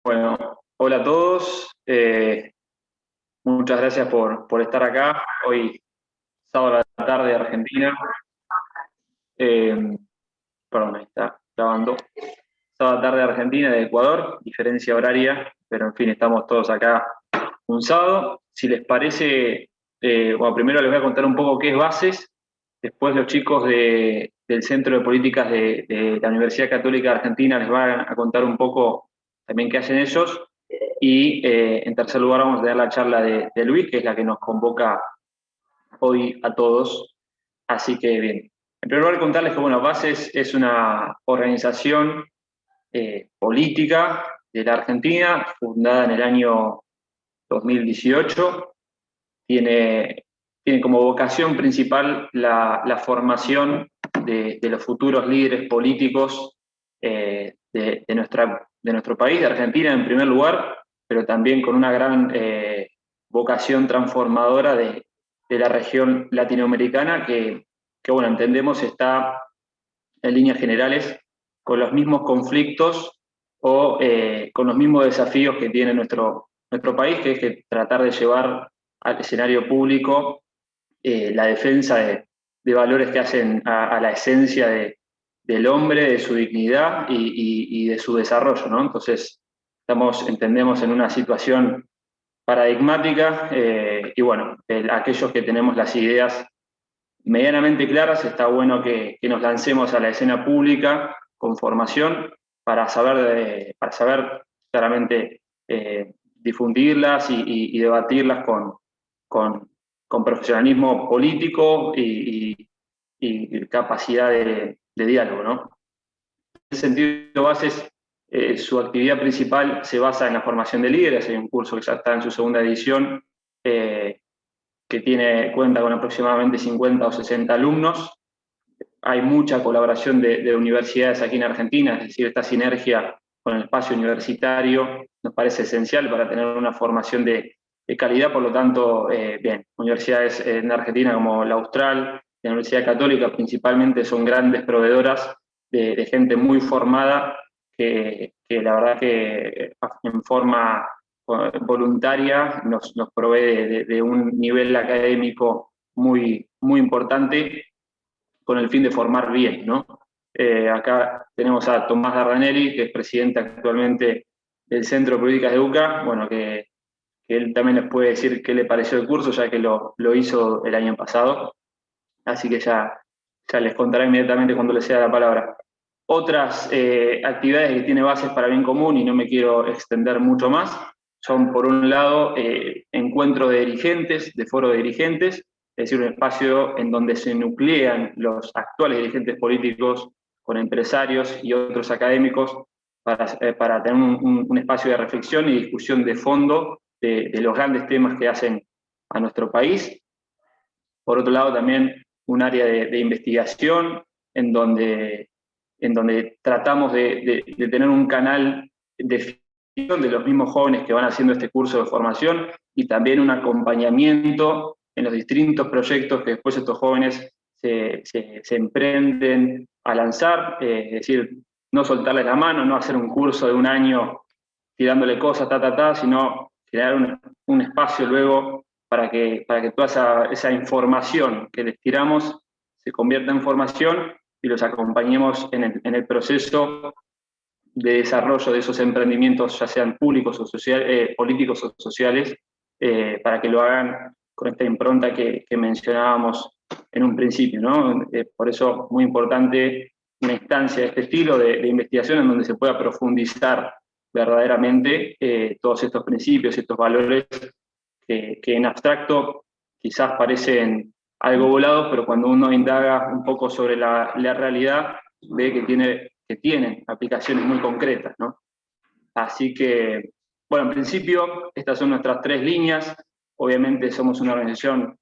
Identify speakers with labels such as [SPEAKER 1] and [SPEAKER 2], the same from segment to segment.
[SPEAKER 1] Bueno, hola a todos. Muchas gracias por estar acá. Hoy, sábado a la tarde de Argentina. Eh, Perdón, ahí está grabando. Sábado a la tarde de Argentina, de Ecuador, diferencia horaria, pero en fin, estamos todos acá un sábado. Si les parece, bueno, primero les voy a contar un poco qué es Bases. Después los chicos del Centro de Políticas de la Universidad Católica de Argentina les van a contar un poco también qué hacen ellos. Y en tercer lugar vamos a tener la charla de Luis, que es la que nos convoca hoy a todos. Así que bien. En primer lugar, contarles que bueno, Bases es una organización política de la Argentina, fundada en el año 2018. Tiene, tiene como vocación principal la formación de los futuros líderes políticos de nuestro país, de Argentina en primer lugar, pero también con una gran vocación transformadora de la región latinoamericana que, bueno, entendemos está en líneas generales con los mismos conflictos o con los mismos desafíos que tiene nuestro país, que es que tratar de llevar al escenario público la defensa de valores que hacen a la esencia del hombre, de su dignidad y de su desarrollo, ¿no? Entonces, entendemos, en una situación paradigmática y bueno, aquellos que tenemos las ideas medianamente claras, está bueno que nos lancemos a la escena pública con formación para saber claramente difundirlas y debatirlas con, con profesionalismo político y capacidad de diálogo, ¿no? En ese sentido, Bases, su actividad principal se basa en la formación de líderes. Hay un curso que ya está en su segunda edición, eh, que cuenta con aproximadamente 50 o 60 alumnos. Hay mucha colaboración de universidades aquí en Argentina, es decir, esta sinergia con el espacio universitario nos parece esencial para tener una formación de calidad. Por lo tanto, bien, universidades en Argentina como la Austral, la Universidad Católica principalmente, son grandes proveedoras de gente muy formada que la verdad que en forma voluntaria nos provee de un nivel académico muy importante con el fin de formar bien, ¿no? Acá tenemos a Tomás Dardanelli, que es presidente actualmente del Centro de Políticas de UCA, bueno, que él también les puede decir qué le pareció el curso, ya que lo hizo el año pasado, así que ya les contará inmediatamente cuando les sea la palabra. Otras actividades que tiene Bases para Bien Común, y no me quiero extender mucho más, son por un lado encuentros de dirigentes, de foro de dirigentes, es decir, un espacio en donde se nuclean los actuales dirigentes políticos con empresarios y otros académicos para tener un espacio de reflexión y discusión de fondo de los grandes temas que hacen a nuestro país. Por otro lado, también un área de investigación en donde tratamos de tener un canal de de los mismos jóvenes que van haciendo este curso de formación y también un acompañamiento en los distintos proyectos que después estos jóvenes se emprenden a lanzar, es decir, no soltarles la mano, no hacer un curso de un año tirándole cosas, sino crear un espacio luego para que toda esa información que les tiramos se convierta en formación y los acompañemos en el proceso de desarrollo de esos emprendimientos, ya sean públicos o políticos o sociales, para que lo hagan con esta impronta que mencionábamos en un principio, ¿no? Por eso, muy importante una instancia de este estilo de investigación en donde se pueda profundizar verdaderamente todos estos principios, estos valores que en abstracto quizás parecen algo volados, pero cuando uno indaga un poco sobre la realidad, ve que tienen aplicaciones muy concretas, ¿no? Así que, bueno, en principio, estas son nuestras tres líneas. Obviamente somos una organización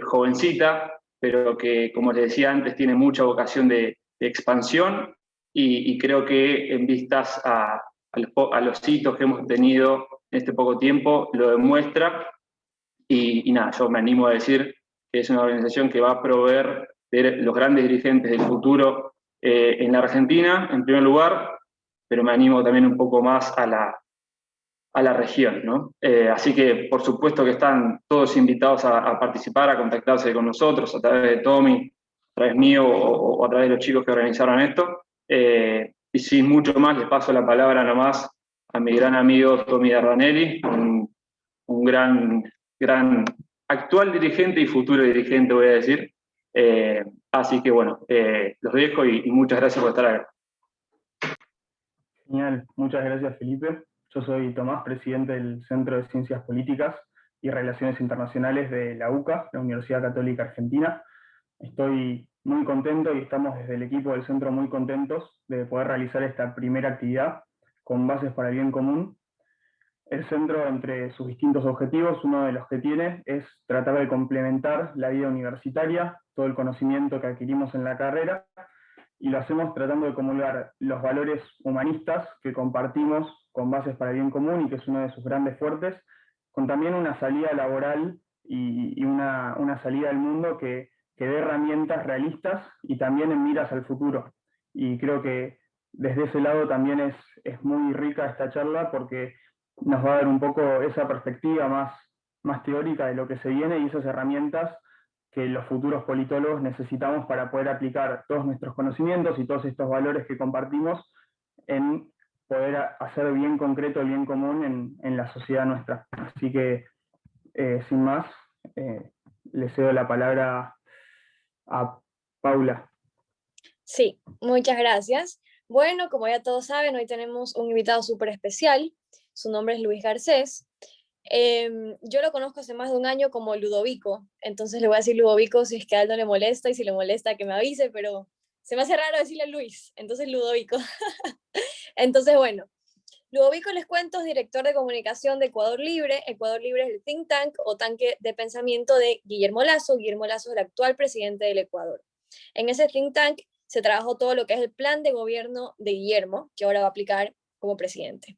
[SPEAKER 1] jovencita, pero que, como les decía antes, tiene mucha vocación de expansión y creo que en vistas a los hitos que hemos tenido en este poco tiempo, lo demuestra. Y nada, yo me animo a decir que es una organización que va a proveer de los grandes dirigentes del futuro en la Argentina, en primer lugar, pero me animo también un poco más a la región, ¿no? Así que por supuesto que están todos invitados a participar, a contactarse con nosotros a través de Tommy, a través mío o a través de los chicos que organizaron esto. Y sin mucho más, les paso la palabra nomás a mi gran amigo Tommy Dardanelli, un gran actual dirigente y futuro dirigente, voy a decir. Así que bueno, los dejo y muchas gracias por estar acá.
[SPEAKER 2] Genial, muchas gracias Felipe. Yo soy Tomás, presidente del Centro de Ciencias Políticas y Relaciones Internacionales de la UCA, la Universidad Católica Argentina. Estoy muy contento y estamos desde el equipo del centro muy contentos de poder realizar esta primera actividad con bases para el bien común. El centro, entre sus distintos objetivos, uno de los que tiene es tratar de complementar la vida universitaria, todo el conocimiento que adquirimos en la carrera, y lo hacemos tratando de comulgar los valores humanistas que compartimos con bases para el bien común y que es uno de sus grandes fuertes, con también una salida laboral y una salida al mundo que dé herramientas realistas y también en miras al futuro. Y creo que desde ese lado también es muy rica esta charla porque nos va a dar un poco esa perspectiva más teórica de lo que se viene y esas herramientas que los futuros politólogos necesitamos para poder aplicar todos nuestros conocimientos y todos estos valores que compartimos en poder hacer bien concreto el bien común en la sociedad nuestra. Así que, sin más, le cedo la palabra a Paula.
[SPEAKER 3] Sí, muchas gracias. Bueno, como ya todos saben, hoy tenemos un invitado súper especial. Su nombre es Luis Garcés. Yo lo conozco hace más de un año como Ludovico, entonces le voy a decir Ludovico si es que a él no le molesta, y si le molesta que me avise, pero se me hace raro decirle Luis, entonces Ludovico. Entonces, bueno, Ludovico, les cuento, es director de comunicación de Ecuador Libre. Ecuador Libre es el think tank o tanque de pensamiento de Guillermo Lasso. Guillermo Lasso es el actual presidente del Ecuador. En ese think tank se trabajó todo lo que es el plan de gobierno de Guillermo, que ahora va a aplicar como presidente.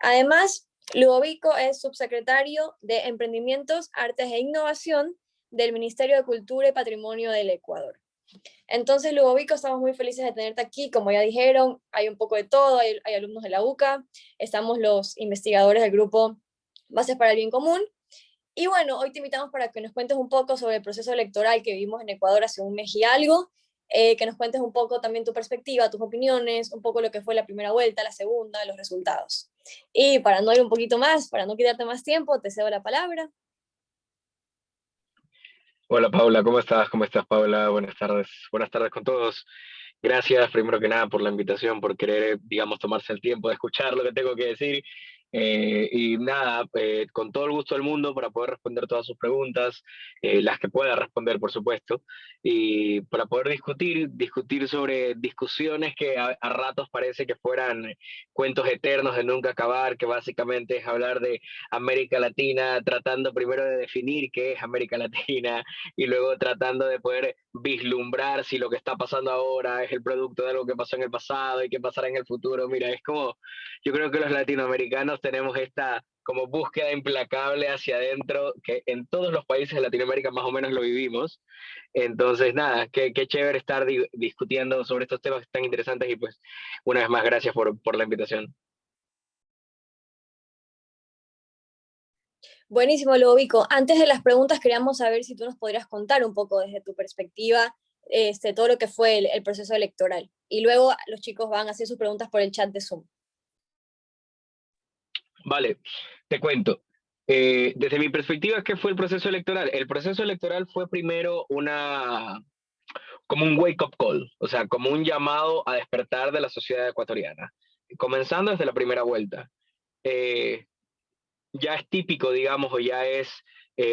[SPEAKER 3] Además, Ludovico es subsecretario de Emprendimientos, Artes e Innovación del Ministerio de Cultura y Patrimonio del Ecuador. Entonces, Ludovico, estamos muy felices de tenerte aquí. Como ya dijeron, hay un poco de todo, hay alumnos de la UCA, estamos los investigadores del grupo Bases para el Bien Común. Y bueno, hoy te invitamos para que nos cuentes un poco sobre el proceso electoral que vivimos en Ecuador hace un mes y algo, que nos cuentes un poco también tu perspectiva, tus opiniones, un poco lo que fue la primera vuelta, la segunda, los resultados. Y para no ir un poquito más, para no quitarte más tiempo, te cedo la palabra.
[SPEAKER 4] Hola Paula, ¿cómo estás? ¿Cómo estás, Paula? Buenas tardes. Buenas tardes con todos. Gracias, primero que nada, por la invitación, por querer, digamos, tomarse el tiempo de escuchar lo que tengo que decir. Y nada, con todo el gusto del mundo para poder responder todas sus preguntas, las que pueda responder, por supuesto, y para poder discutir sobre discusiones que a ratos parece que fueran cuentos eternos de nunca acabar, que básicamente es hablar de América Latina, tratando primero de definir qué es América Latina y luego tratando de poder vislumbrar si lo que está pasando ahora es el producto de algo que pasó en el pasado y qué pasará en el futuro. Mira, es como, yo creo que los latinoamericanos tenemos esta como búsqueda implacable hacia adentro, que en todos los países de Latinoamérica más o menos lo vivimos. Entonces, nada, qué chévere estar discutiendo sobre estos temas tan interesantes y pues una vez más gracias por la invitación.
[SPEAKER 3] Buenísimo, Ludovico. Antes de las preguntas, queríamos saber si tú nos podrías contar un poco desde tu perspectiva todo lo que fue el proceso electoral. Y luego los chicos van a hacer sus preguntas por el chat de Zoom.
[SPEAKER 4] Vale, te cuento. Desde mi perspectiva, ¿qué fue el proceso electoral? El proceso electoral fue primero como un wake-up call, o sea, como un llamado a despertar de la sociedad ecuatoriana, comenzando desde la primera vuelta. Ya es típico, digamos, o ya es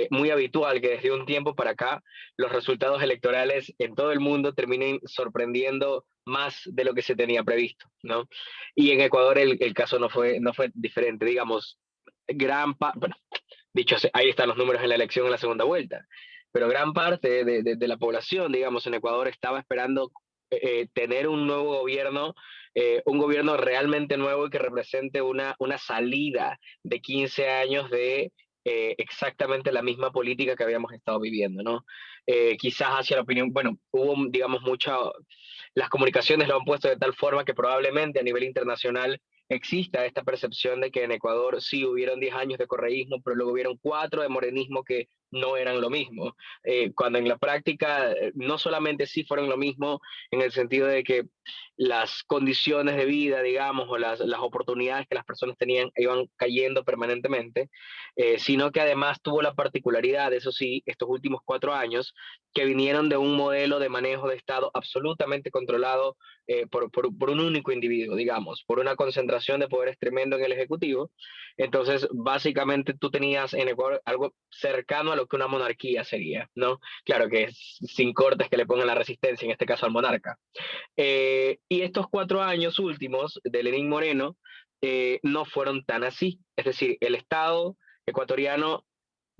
[SPEAKER 4] muy habitual que desde un tiempo para acá los resultados electorales en todo el mundo terminen sorprendiendo más de lo que se tenía previsto, ¿no? Y en Ecuador el caso no fue diferente, digamos, bueno, dicho, ahí están los números en la elección en la segunda vuelta, pero gran parte de la población, digamos, en Ecuador estaba esperando tener un nuevo gobierno, un gobierno realmente nuevo y que represente una salida de 15 años de exactamente la misma política que habíamos estado viviendo, ¿no? Quizás hacia la opinión, bueno, hubo, digamos, las comunicaciones lo han puesto de tal forma que probablemente a nivel internacional exista esta percepción de que en Ecuador sí hubieron 10 años de correísmo, pero luego hubieron 4 de morenismo que no eran lo mismo. Cuando en la práctica no solamente sí fueron lo mismo en el sentido de que las condiciones de vida, digamos, o las oportunidades que las personas tenían iban cayendo permanentemente, sino que además tuvo la particularidad, eso sí, estos últimos 4 años, que vinieron de un modelo de manejo de Estado absolutamente controlado por un único individuo, digamos, por una concentración de poderes tremendo en el Ejecutivo. Entonces, básicamente tú tenías en Ecuador algo cercano a lo que una monarquía sería, ¿no? Claro que es sin cortes que le pongan la resistencia, en este caso al monarca. Y estos 4 años últimos de Lenín Moreno no fueron tan así. Es decir, el Estado ecuatoriano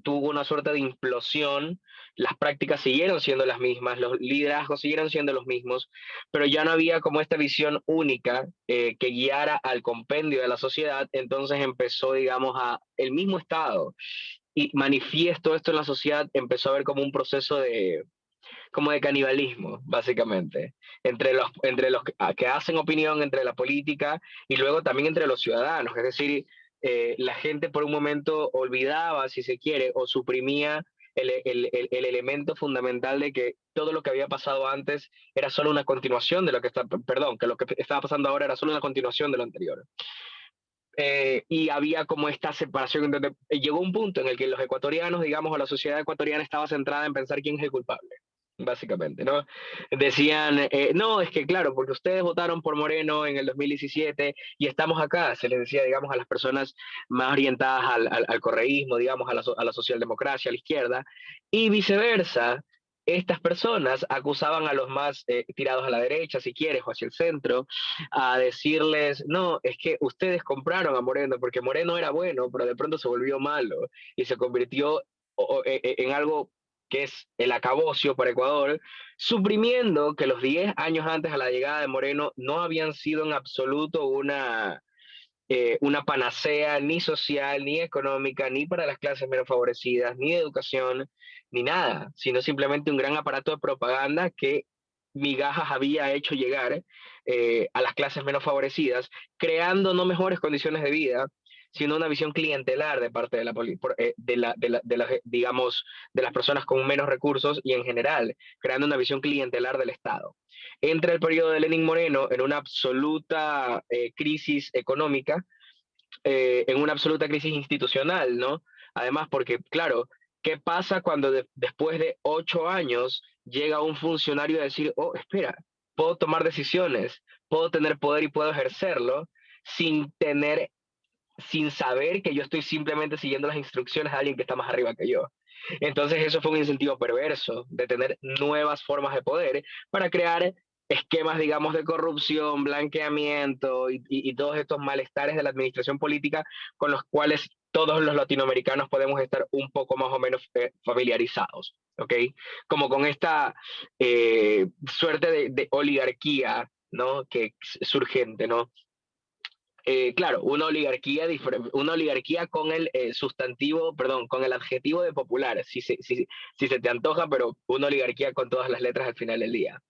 [SPEAKER 4] tuvo una suerte de implosión, las prácticas siguieron siendo las mismas, los liderazgos siguieron siendo los mismos, pero ya no había como esta visión única que guiara al compendio de la sociedad, entonces empezó, digamos, el mismo Estado y manifiesto esto en la sociedad, empezó a haber como un proceso como de canibalismo, básicamente, entre los que hacen opinión, entre la política y luego también entre los ciudadanos. Es decir, la gente por un momento olvidaba, si se quiere, o suprimía el elemento fundamental de que todo lo que había pasado antes era solo una continuación de lo que está, perdón, que lo que estaba pasando ahora era solo una continuación de lo anterior. Y había como esta separación, donde llegó un punto en el que los ecuatorianos, digamos, o la sociedad ecuatoriana estaba centrada en pensar quién es el culpable, básicamente, ¿no? Decían, no, es que claro, porque ustedes votaron por Moreno en el 2017 y estamos acá, se les decía, digamos, a las personas más orientadas al correísmo, digamos, a la socialdemocracia, a la izquierda, y viceversa. Estas personas acusaban a los más tirados a la derecha, si quieres, o hacia el centro, a decirles, no, es que ustedes compraron a Moreno porque Moreno era bueno, pero de pronto se volvió malo y se convirtió en algo que es el acabosio para Ecuador, suprimiendo que los 10 años antes a la llegada de Moreno no habían sido en absoluto una panacea ni social, ni económica, ni para las clases menos favorecidas, ni de educación, ni nada, sino simplemente un gran aparato de propaganda que migajas había hecho llegar a las clases menos favorecidas, creando no mejores condiciones de vida, sino una visión clientelar de parte digamos, de las personas con menos recursos y en general, creando una visión clientelar del Estado. Entra el periodo de Lenín Moreno en una absoluta crisis económica, en una absoluta crisis institucional, ¿no? Además, porque, claro, ¿qué pasa cuando después de 8 años llega un funcionario a decir, oh, espera, puedo tomar decisiones, puedo tener poder y puedo ejercerlo sin saber que yo estoy simplemente siguiendo las instrucciones de alguien que está más arriba que yo? Entonces eso fue un incentivo perverso de tener nuevas formas de poder para crear esquemas, digamos, de corrupción, blanqueamiento y todos estos malestares de la administración política con los cuales todos los latinoamericanos podemos estar un poco más o menos familiarizados, ¿ok? Como con esta suerte de oligarquía, ¿no? Que es surgente, ¿no? Claro, una oligarquía con el sustantivo, perdón, con el adjetivo de popular, si se te antoja, pero una oligarquía con todas las letras al final del día.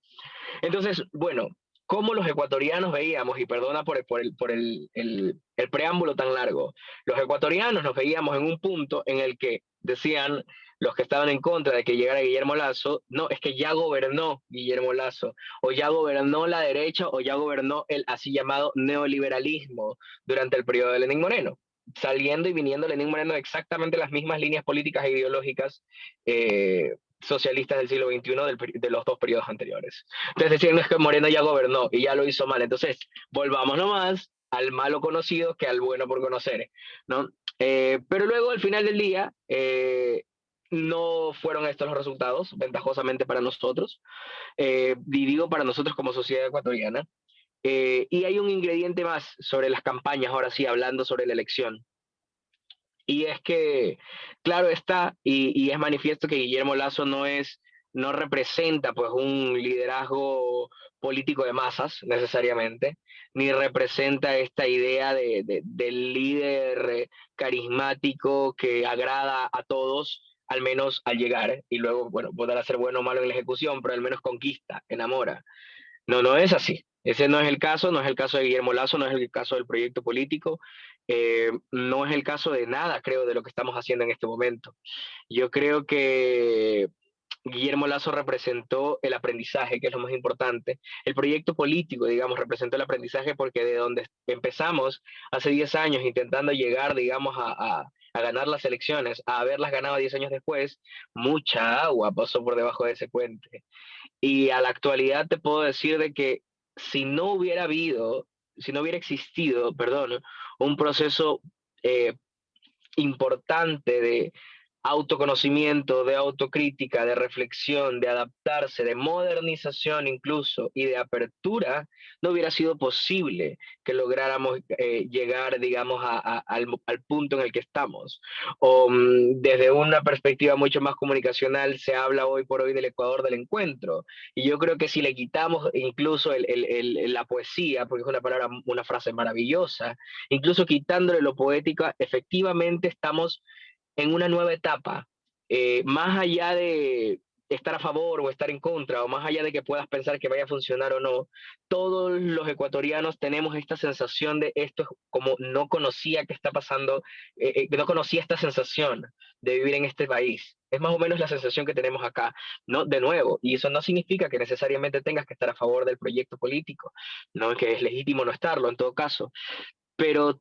[SPEAKER 4] Entonces, bueno, ¿cómo los ecuatorianos veíamos, y perdona por el preámbulo tan largo, los ecuatorianos nos veíamos en un punto en el que decían los que estaban en contra de que llegara Guillermo Lasso, no, es que ya gobernó Guillermo Lasso, o ya gobernó la derecha, o ya gobernó el así llamado neoliberalismo durante el periodo de Lenín Moreno, saliendo y viniendo Lenín Moreno de exactamente las mismas líneas políticas e ideológicas socialistas del siglo XXI de los dos periodos anteriores. Entonces decían, no, es que Moreno ya gobernó y ya lo hizo mal, entonces volvamos nomás al malo conocido que al bueno por conocer, ¿no? Pero luego al final del día no fueron estos los resultados, ventajosamente para nosotros, digo para nosotros como sociedad ecuatoriana. Y hay un ingrediente más sobre las campañas, ahora sí, hablando sobre la elección. Y es que, claro está, y es manifiesto que Guillermo Lasso no es no representa pues un liderazgo político de masas necesariamente, ni representa esta idea del líder carismático que agrada a todos, al menos al llegar, y luego, bueno, podrá ser bueno o malo en la ejecución, pero al menos conquista, enamora. No, no es así. Ese no es el caso, no es el caso de Guillermo Lasso, no es el caso del proyecto político, no es el caso de nada, creo, de lo que estamos haciendo en este momento. Yo creo que Guillermo Lasso representó el aprendizaje, que es lo más importante. El proyecto político, digamos, representó el aprendizaje porque de donde empezamos hace 10 años intentando llegar, digamos, a ganar las elecciones, a haberlas ganado 10 años después, mucha agua pasó por debajo de ese puente. Y a la actualidad te puedo decir de que si no hubiera habido, si no hubiera existido, perdón, un proceso eh, importante de autoconocimiento, de autocrítica, de reflexión, de adaptarse, de modernización incluso y de apertura, no hubiera sido posible que lográramos llegar, digamos, al punto en el que estamos. O desde una perspectiva mucho más comunicacional, se habla hoy por hoy del Ecuador del encuentro. Y yo creo que si le quitamos incluso la poesía, porque es una palabra, una frase maravillosa, incluso quitándole lo poético, efectivamente estamos en una nueva etapa, más allá de estar a favor o estar en contra, o más allá de que puedas pensar que vaya a funcionar o no, todos los ecuatorianos tenemos esta sensación de esto es como no conocía qué está pasando, no conocía esta sensación de vivir en este país. Es más o menos la sensación que tenemos acá, ¿no? De nuevo, y eso no significa que necesariamente tengas que estar a favor del proyecto político, ¿no? Que es legítimo no estarlo en todo caso, pero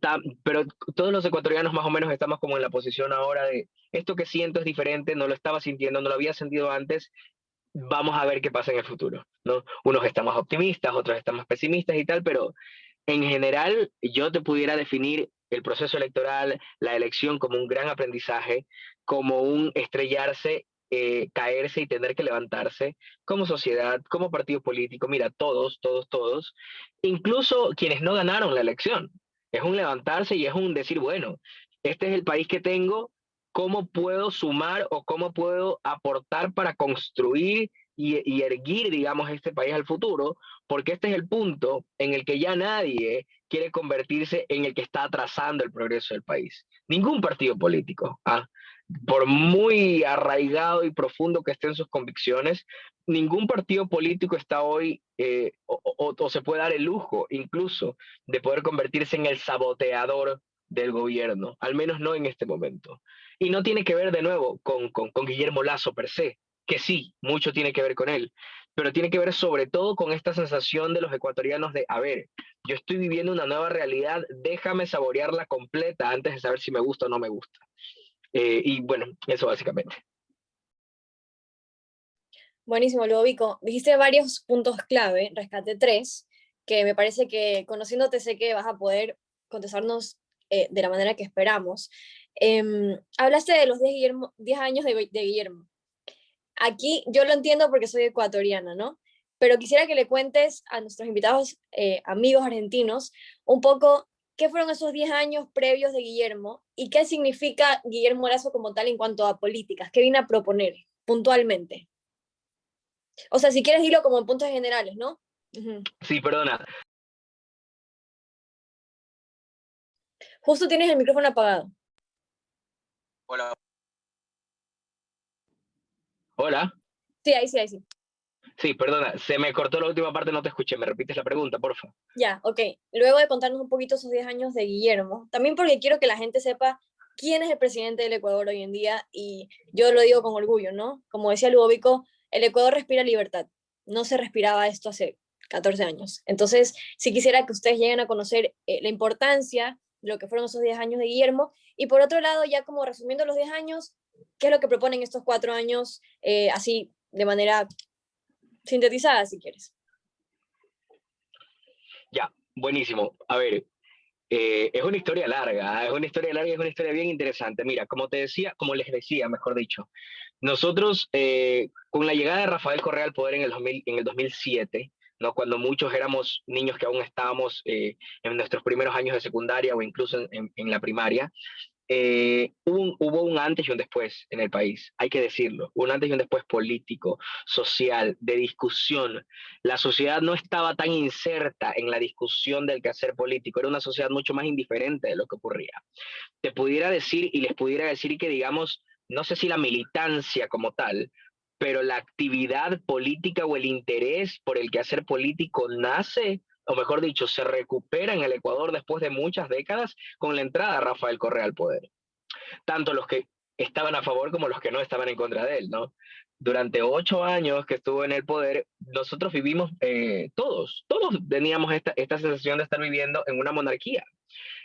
[SPEAKER 4] todos los ecuatorianos más o menos estamos como en la posición ahora de esto que siento es diferente, no lo estaba sintiendo, no lo había sentido antes, vamos a ver qué pasa en el futuro, ¿no? Unos están más optimistas, otros están más pesimistas y tal, pero en general yo te pudiera definir el proceso electoral, la elección como un gran aprendizaje, como un estrellarse, caerse y tener que levantarse como sociedad, como partido político, mira, todos, incluso quienes no ganaron la elección. Es un levantarse y es un decir, bueno, este es el país que tengo, ¿cómo puedo sumar o cómo puedo aportar para construir y erguir, digamos, este país al futuro? Porque este es el punto en el que ya nadie quiere convertirse en el que está atrasando el progreso del país. Ningún partido político, por muy arraigado y profundo que estén sus convicciones, ningún partido político está hoy o se puede dar el lujo incluso de poder convertirse en el saboteador del gobierno, al menos no en este momento. Y no tiene que ver de nuevo con Guillermo Lasso per se, que sí, mucho tiene que ver con él, pero tiene que ver sobre todo con esta sensación de los ecuatorianos de, a ver, yo estoy viviendo una nueva realidad, déjame saborearla completa antes de saber si me gusta o no me gusta. Y bueno, eso básicamente.
[SPEAKER 3] Buenísimo, Ludovico. Dijiste varios puntos clave, rescaté tres, que me parece que conociéndote sé que vas a poder contestarnos de la manera que esperamos. Hablaste de los 10 años de Guillermo. Aquí yo lo entiendo porque soy ecuatoriana, ¿no? Pero quisiera que le cuentes a nuestros invitados, amigos argentinos, un poco qué fueron esos 10 años previos de Guillermo y qué significa Guillermo Lasso como tal en cuanto a políticas, qué viene a proponer puntualmente. O sea, si quieres dilo como en puntos generales, ¿no? Uh-huh.
[SPEAKER 4] Sí, perdona.
[SPEAKER 3] Justo tienes el micrófono apagado.
[SPEAKER 4] Hola. Hola.
[SPEAKER 3] Sí, ahí sí, ahí sí.
[SPEAKER 4] Sí, perdona, se me cortó la última parte, no te escuché. ¿Me repites la pregunta, porfa?
[SPEAKER 3] Ya, ok. Luego de contarnos un poquito esos 10 años de Guillermo, también porque quiero que la gente sepa quién es el presidente del Ecuador hoy en día, y yo lo digo con orgullo, ¿no? Como decía Ludovico, el Ecuador respira libertad. No se respiraba esto hace 14 años. Entonces, sí quisiera que ustedes lleguen a conocer la importancia de lo que fueron esos 10 años de Guillermo, y por otro lado, ya como resumiendo los 10 años, ¿qué es lo que proponen estos 4 años, así de manera sintetizada, si quieres?
[SPEAKER 4] Ya, buenísimo. A ver, es una historia larga, es una historia larga y es una historia bien interesante. Mira, como te decía, como les decía, mejor dicho, nosotros con la llegada de Rafael Correa al poder en el 2007, ¿no? Cuando muchos éramos niños que aún estábamos en nuestros primeros años de secundaria o incluso en la primaria, hubo un antes y un después en el país, hay que decirlo, un antes y un después político, social, de discusión. La sociedad no estaba tan inserta en la discusión del quehacer político, era una sociedad mucho más indiferente de lo que ocurría. Te pudiera decir y les pudiera decir que, digamos, no sé si la militancia como tal, pero la actividad política o el interés por el quehacer político nace, o mejor dicho, se recupera en el Ecuador después de muchas décadas con la entrada de Rafael Correa al poder. Tanto los que estaban a favor como los que no estaban en contra de él, ¿no? Durante 8 años que estuvo en el poder, nosotros vivimos, todos teníamos esta sensación de estar viviendo en una monarquía,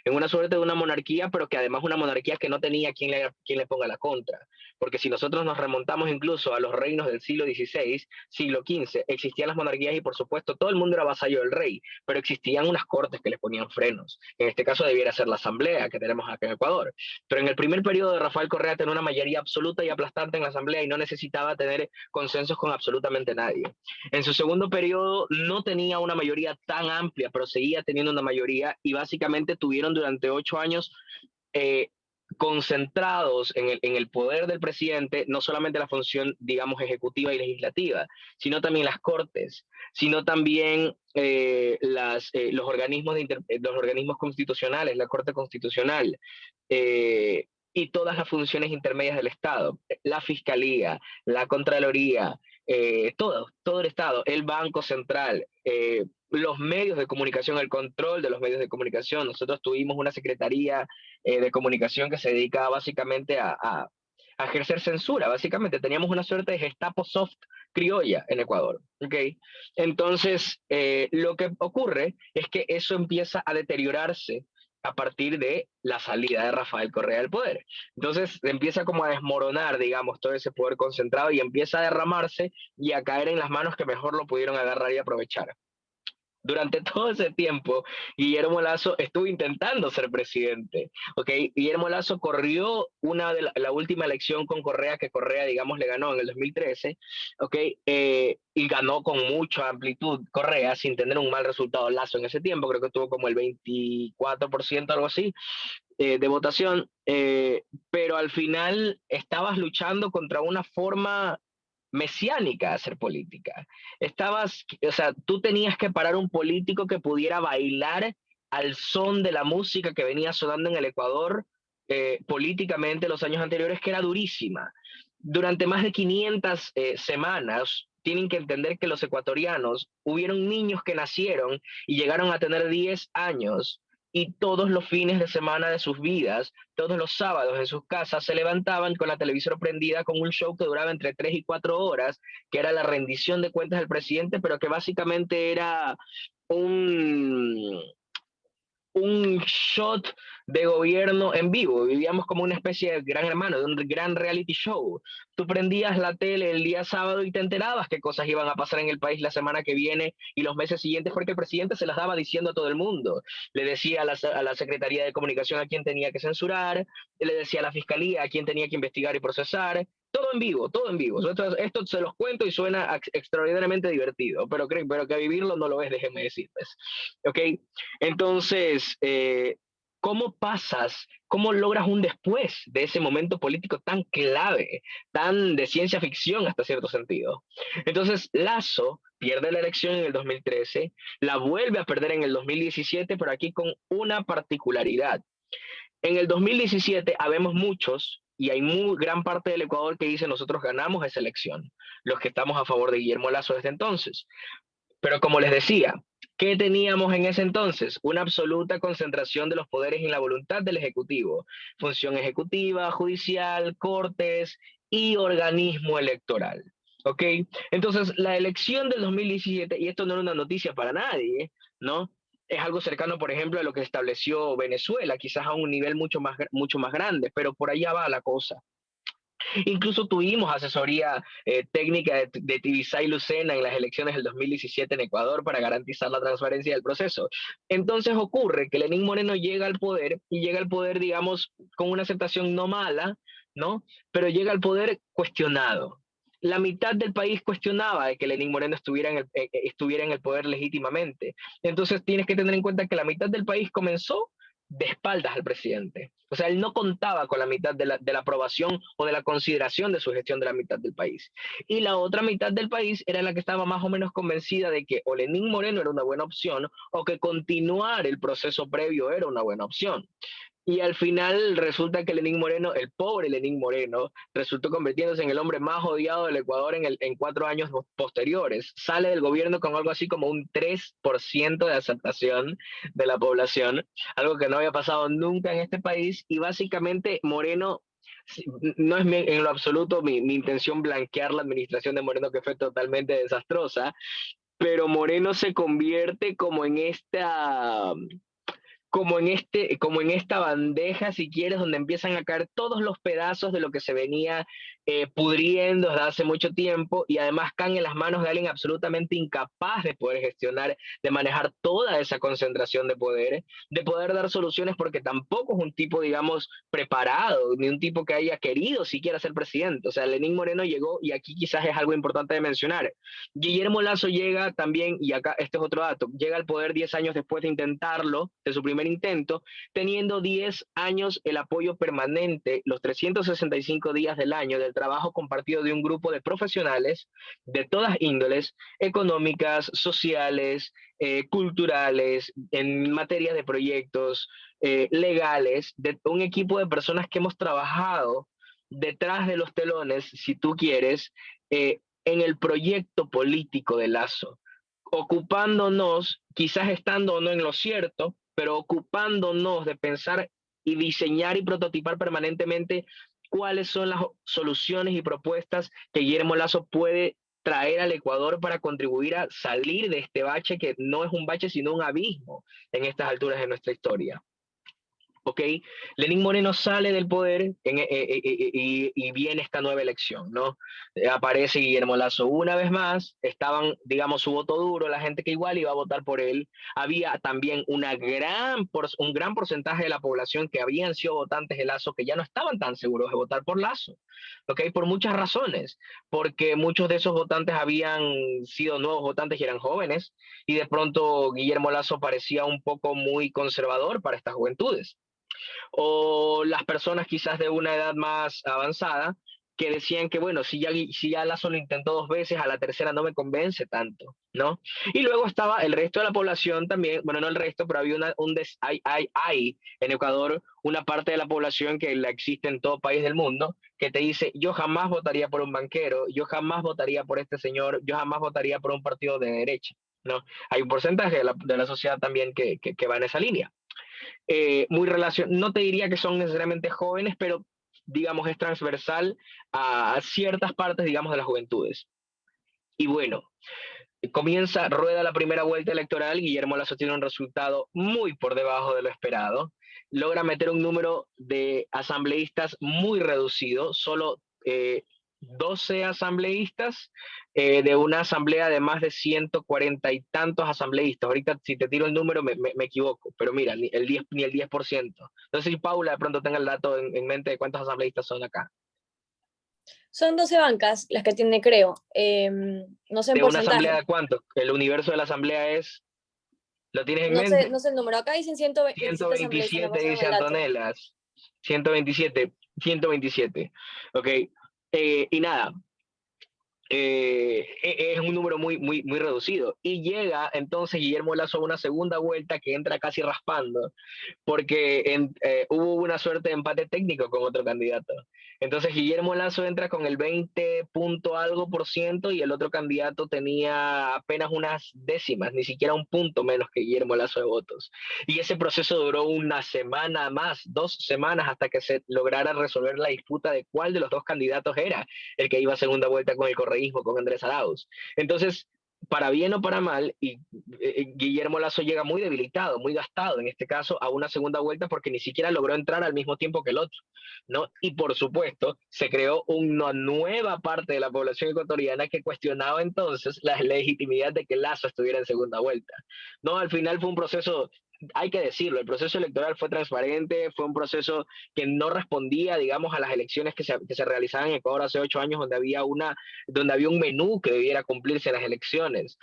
[SPEAKER 4] en una suerte de una monarquía, pero que además una monarquía que no tenía quien le ponga la contra. Porque si nosotros nos remontamos incluso a los reinos del siglo XVI, siglo XV, existían las monarquías y por supuesto todo el mundo era vasallo del rey, pero existían unas cortes que les ponían frenos. En este caso debiera ser la asamblea que tenemos acá en Ecuador. Pero en el primer periodo de Rafael Correa tenía una mayoría absoluta y aplastante en la asamblea y no necesitaba tener consensos con absolutamente nadie. En su segundo periodo no tenía una mayoría tan amplia, pero seguía teniendo una mayoría y básicamente tuvieron durante 8 años eh, concentrados en el poder del presidente, no solamente la función, digamos, ejecutiva y legislativa, sino también las cortes, sino también los organismos constitucionales, la Corte Constitucional, y todas las funciones intermedias del Estado, la Fiscalía, la Contraloría, todo el Estado, el Banco Central, los medios de comunicación, el control de los medios de comunicación. Nosotros tuvimos una secretaría de comunicación que se dedicaba básicamente a ejercer censura. Básicamente teníamos una suerte de Gestapo soft criolla en Ecuador. ¿Okay? Entonces, lo que ocurre es que eso empieza a deteriorarse a partir de la salida de Rafael Correa del poder. Entonces empieza como a desmoronar, digamos, todo ese poder concentrado y empieza a derramarse y a caer en las manos que mejor lo pudieron agarrar y aprovechar. Durante todo ese tiempo, Guillermo Lasso estuvo intentando ser presidente. ¿Okay? Guillermo Lasso corrió la última elección con Correa, que Correa, digamos, le ganó en el 2013, ¿okay? Y ganó con mucha amplitud Correa, sin tener un mal resultado Lasso en ese tiempo. Creo que tuvo como el 24%, algo así, de votación. Pero al final estabas luchando contra una forma mesiánica a hacer política. O sea, tú tenías que parar un político que pudiera bailar al son de la música que venía sonando en el Ecuador políticamente los años anteriores, que era durísima. Durante más de 500 semanas, tienen que entender que los ecuatorianos, hubieron niños que nacieron y llegaron a tener 10 años y todos los fines de semana de sus vidas, todos los sábados en sus casas, se levantaban con la televisora prendida con un show que duraba entre 3 y 4 horas, que era la rendición de cuentas del presidente, pero que básicamente era un, un shot de gobierno en vivo. Vivíamos como una especie de gran hermano, de un gran reality show. Tú prendías la tele el día sábado y te enterabas qué cosas iban a pasar en el país la semana que viene y los meses siguientes, porque el presidente se las daba diciendo a todo el mundo. Le decía a la Secretaría de Comunicación a quién tenía que censurar, le decía a la Fiscalía a quién tenía que investigar y procesar. Todo en vivo, todo en vivo. Esto se los cuento y suena extraordinariamente divertido, pero que vivirlo no lo es, déjenme decirles. ¿Ok? Entonces, cómo logras un después de ese momento político tan clave, tan de ciencia ficción hasta cierto sentido? Entonces, Lasso pierde la elección en el 2013, la vuelve a perder en el 2017, pero aquí con una particularidad. En el 2017 habemos muchos, y hay gran parte del Ecuador que dice nosotros ganamos esa elección, los que estamos a favor de Guillermo Lasso desde entonces. Pero como les decía, ¿qué teníamos en ese entonces? Una absoluta concentración de los poderes en la voluntad del Ejecutivo. Función ejecutiva, judicial, cortes y organismo electoral. ¿Ok? Entonces, la elección del 2017, y esto no era una noticia para nadie, ¿no? Es algo cercano, por ejemplo, a lo que estableció Venezuela, quizás a un nivel mucho más grande, pero por allá va la cosa. Incluso tuvimos asesoría técnica de Tibisay Lucena en las elecciones del 2017 en Ecuador para garantizar la transparencia del proceso. Entonces ocurre que Lenín Moreno llega al poder y llega al poder, digamos, con una aceptación no mala, ¿no? Pero llega al poder cuestionado. La mitad del país cuestionaba de que Lenín Moreno estuviera en el poder legítimamente. Entonces tienes que tener en cuenta que la mitad del país comenzó de espaldas al presidente. O sea, él no contaba con la mitad de la aprobación o de la consideración de su gestión de la mitad del país. Y la otra mitad del país era la que estaba más o menos convencida de que o Lenín Moreno era una buena opción o que continuar el proceso previo era una buena opción. Y al final resulta que Lenín Moreno, el pobre Lenín Moreno, resultó convirtiéndose en el hombre más odiado del Ecuador en 4 años posteriores. Sale del gobierno con algo así como un 3% de aceptación de la población, algo que no había pasado nunca en este país. Y básicamente Moreno, no es en lo absoluto mi intención blanquear la administración de Moreno, que fue totalmente desastrosa, pero Moreno se convierte como en esta bandeja, si quieres, donde empiezan a caer todos los pedazos de lo que se venía pudriendo desde hace mucho tiempo, y además caen en las manos de alguien absolutamente incapaz de poder gestionar, de manejar toda esa concentración de poder, de poder dar soluciones, porque tampoco es un tipo, digamos, preparado, ni un tipo que haya querido siquiera ser presidente. O sea, Lenín Moreno llegó, y aquí quizás es algo importante de mencionar. Guillermo Lasso llega también, y acá este es otro dato, llega al poder 10 años después de intentarlo, de su primer intento, teniendo 10 años el apoyo permanente, los 365 días del año, del trabajo compartido de un grupo de profesionales de todas índoles, económicas, sociales, culturales, en materia de proyectos legales, de un equipo de personas que hemos trabajado detrás de los telones, si tú quieres, en el proyecto político de Lasso, ocupándonos, quizás estando o no en lo cierto, pero ocupándonos de pensar y diseñar y prototipar permanentemente cuáles son las soluciones y propuestas que Guillermo Lasso puede traer al Ecuador para contribuir a salir de este bache, que no es un bache sino un abismo en estas alturas de nuestra historia. ¿Ok? Lenín Moreno sale del poder y viene esta nueva elección, ¿no? Aparece Guillermo Lasso una vez más, estaban, digamos, su voto duro, la gente que igual iba a votar por él. Había también un gran porcentaje de la población que habían sido votantes de Lasso que ya no estaban tan seguros de votar por Lasso, ¿ok? Por muchas razones, porque muchos de esos votantes habían sido nuevos votantes y eran jóvenes, y de pronto Guillermo Lasso parecía un poco muy conservador para estas juventudes, o las personas quizás de una edad más avanzada que decían que, bueno, si ya Lasso lo intentó 2 veces, a la tercera no me convence tanto, ¿no? Y luego estaba el resto de la población también, bueno, no el resto, pero había hay en Ecuador una parte de la población que la existe en todo país del mundo, que te dice: yo jamás votaría por un banquero, yo jamás votaría por este señor, yo jamás votaría por un partido de derecha, ¿no? Hay un porcentaje de la sociedad también que va en esa línea. No te diría que son necesariamente jóvenes, pero digamos es transversal a ciertas partes, digamos, de las juventudes. Y bueno, rueda la primera vuelta electoral, Guillermo Lasso tiene un resultado muy por debajo de lo esperado, logra meter un número de asambleístas muy reducido, solo 12 asambleístas de una asamblea de más de 140 y tantos asambleístas. Ahorita si te tiro el número me equivoco, pero mira, ni el 10%. No sé si Paula de pronto tenga el dato en mente de cuántos asambleístas son acá.
[SPEAKER 3] Son 12 bancas las que tiene, creo. No sé en
[SPEAKER 4] ¿De una
[SPEAKER 3] porcentaje.
[SPEAKER 4] asamblea de cuánto? El universo de la asamblea es... ¿Lo tienes en
[SPEAKER 3] No
[SPEAKER 4] mente?
[SPEAKER 3] sé, no sé el número. Acá dicen 127 asambleístas, me
[SPEAKER 4] 127,
[SPEAKER 3] pasaron
[SPEAKER 4] dice
[SPEAKER 3] el dato.
[SPEAKER 4] Antonelas. 127. Ok. Y nada, es un número muy, muy, muy reducido. Y llega entonces Guillermo Lasso a una segunda vuelta que entra casi raspando, porque hubo una suerte de empate técnico con otro candidato. Entonces Guillermo Lasso entra con el 20 punto algo por ciento, y el otro candidato tenía apenas unas décimas, ni siquiera un punto menos que Guillermo Lasso de votos. Y ese proceso duró una semana más, 2 semanas, hasta que se lograra resolver la disputa de cuál de los dos candidatos era el que iba a segunda vuelta con el correísmo, con Andrés Arauz. Entonces, para bien o para mal, Guillermo Lasso llega muy debilitado, muy gastado en este caso a una segunda vuelta, porque ni siquiera logró entrar al mismo tiempo que el otro, ¿no? Y por supuesto se creó una nueva parte de la población ecuatoriana que cuestionaba entonces la legitimidad de que Lasso estuviera en segunda vuelta, ¿no? Al final fue un proceso hay que decirlo, el proceso electoral fue transparente, fue un proceso que no respondía, digamos, a las elecciones que se realizaban en Ecuador hace 8 años, donde había un menú que debiera cumplirse en las elecciones.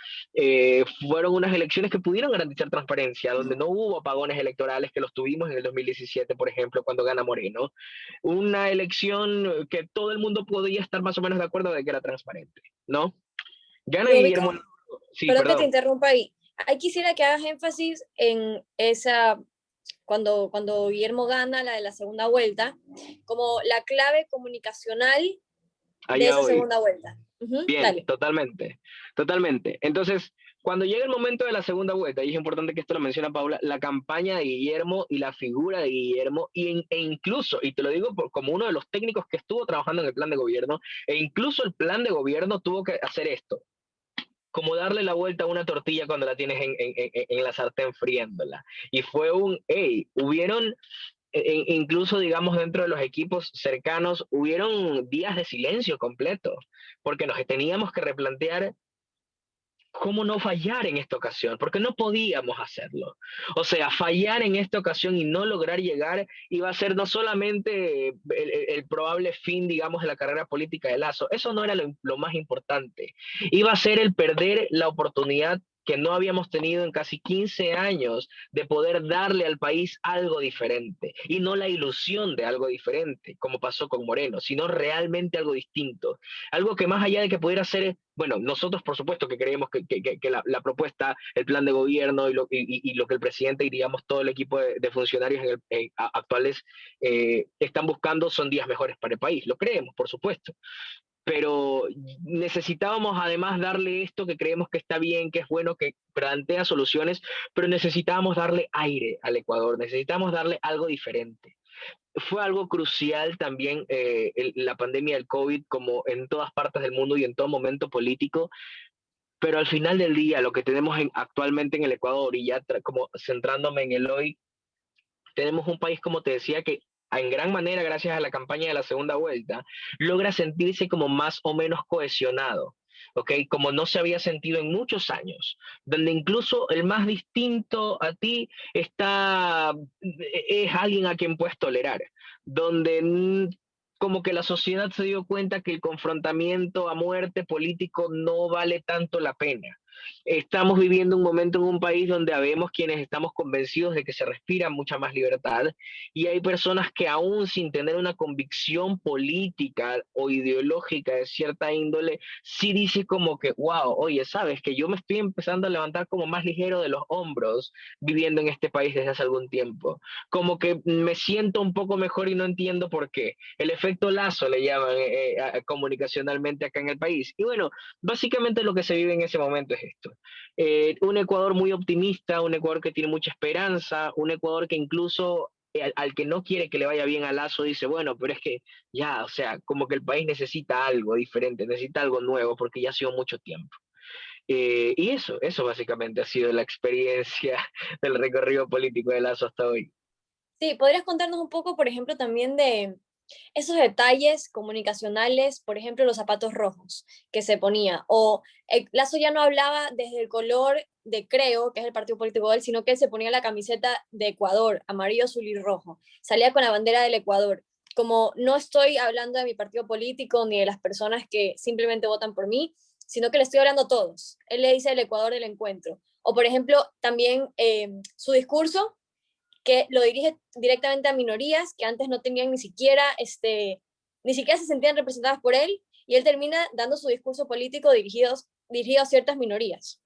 [SPEAKER 4] Fueron unas elecciones que pudieron garantizar transparencia, donde no hubo apagones electorales que los tuvimos en el 2017, por ejemplo, cuando gana Moreno. Una elección que todo el mundo podía estar más o menos de acuerdo de que era transparente, ¿no? Gana
[SPEAKER 3] Ludovico,
[SPEAKER 4] Guillermo. Sí,
[SPEAKER 3] perdón que te
[SPEAKER 4] perdón.
[SPEAKER 3] interrumpa ahí. Ahí quisiera que hagas énfasis en esa, cuando Guillermo gana la de la segunda vuelta, como la clave comunicacional de
[SPEAKER 4] Allá
[SPEAKER 3] esa
[SPEAKER 4] hoy.
[SPEAKER 3] segunda vuelta.
[SPEAKER 4] Bien,
[SPEAKER 3] Dale.
[SPEAKER 4] totalmente, totalmente. Entonces, cuando llega el momento de la segunda vuelta, y es importante que esto lo menciona Paula, la campaña de Guillermo y la figura de Guillermo, e incluso, y te lo digo como uno de los técnicos que estuvo trabajando en el plan de gobierno, e incluso el plan de gobierno tuvo que hacer esto, como darle la vuelta a una tortilla cuando la tienes en la sartén friéndola. Y fue hubieron incluso, digamos, dentro de los equipos cercanos, hubieron días de silencio completo, porque nos teníamos que replantear cómo no fallar en esta ocasión, porque no podíamos hacerlo. O sea, fallar en esta ocasión y no lograr llegar iba a ser no solamente el probable fin, digamos, de la carrera política de Lazo, eso no era lo más importante, iba a ser el perder la oportunidad que no habíamos tenido en casi 15 años de poder darle al país algo diferente, y no la ilusión de algo diferente, como pasó con Moreno, sino realmente algo distinto, algo que más allá de que pudiera ser, bueno, nosotros por supuesto que creemos que la propuesta, el plan de gobierno y lo que el presidente y digamos todo el equipo de funcionarios actuales están buscando son días mejores para el país, lo creemos por supuesto, pero necesitábamos además darle esto que creemos que está bien, que es bueno, que plantea soluciones, pero necesitábamos darle aire al Ecuador, necesitábamos darle algo diferente. Fue algo crucial también la pandemia del COVID, como en todas partes del mundo y en todo momento político, pero al final del día lo que tenemos actualmente en el Ecuador, y ya como centrándome en el hoy, tenemos un país, como te decía, que en gran manera, gracias a la campaña de la segunda vuelta, logra sentirse como más o menos cohesionado, ¿ok? Como no se había sentido en muchos años, donde incluso el más distinto a ti es alguien a quien puedes tolerar, donde como que la sociedad se dio cuenta que el confrontamiento a muerte político no vale tanto la pena. Estamos viviendo un momento en un país donde habemos quienes estamos convencidos de que se respira mucha más libertad, y hay personas que aún sin tener una convicción política o ideológica de cierta índole, sí dice como que, wow, oye, sabes que yo me estoy empezando a levantar como más ligero de los hombros viviendo en este país desde hace algún tiempo. Como que me siento un poco mejor y no entiendo por qué. El efecto Lazo le llaman comunicacionalmente acá en el país. Y bueno, básicamente lo que se vive en ese momento es esto. Un Ecuador muy optimista, un Ecuador que tiene mucha esperanza, un Ecuador que incluso al que no quiere que le vaya bien a Lazo dice, bueno, pero es que ya, o sea, como que el país necesita algo diferente, necesita algo nuevo, porque ya ha sido mucho tiempo. Y eso básicamente ha sido la experiencia del recorrido político de Lazo hasta hoy.
[SPEAKER 3] Sí, ¿podrías contarnos un poco, por ejemplo, también de esos detalles comunicacionales, por ejemplo, los zapatos rojos que se ponía? O Lazo ya no hablaba desde el color de Creo, que es el partido político de él, sino que él se ponía la camiseta de Ecuador, amarillo, azul y rojo. Salía con la bandera del Ecuador. Como no estoy hablando de mi partido político ni de las personas que simplemente votan por mí, sino que le estoy hablando a todos. Él le dice el Ecuador del encuentro. O, por ejemplo, también su discurso que lo dirige directamente a minorías que antes no tenían ni siquiera se sentían representadas por él, y él termina dando su discurso político dirigido a ciertas minorías.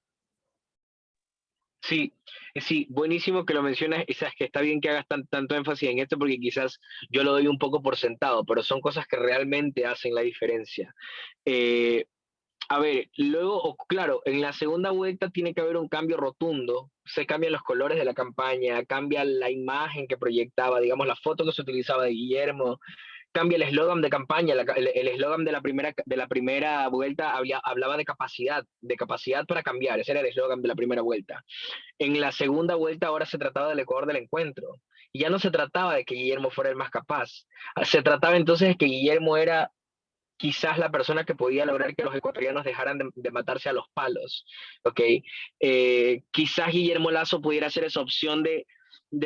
[SPEAKER 4] Sí, sí, buenísimo que lo mencionas, y sabes que está bien que hagas tanto énfasis en esto, porque quizás yo lo doy un poco por sentado, pero son cosas que realmente hacen la diferencia. Eh, A ver, luego, claro, en la segunda vuelta tiene que haber un cambio rotundo. Se cambian los colores de la campaña, cambia la imagen que proyectaba, digamos, la foto que se utilizaba de Guillermo, cambia el eslogan de campaña. El eslogan de la primera vuelta hablaba de capacidad para cambiar. Ese era el eslogan de la primera vuelta. En la segunda vuelta ahora se trataba del Ecuador del encuentro. Y ya no se trataba de que Guillermo fuera el más capaz. Se trataba entonces de que Guillermo era quizás la persona que podía lograr que los ecuatorianos dejaran de matarse a los palos, ¿ok? Quizás Guillermo Lasso pudiera ser esa opción de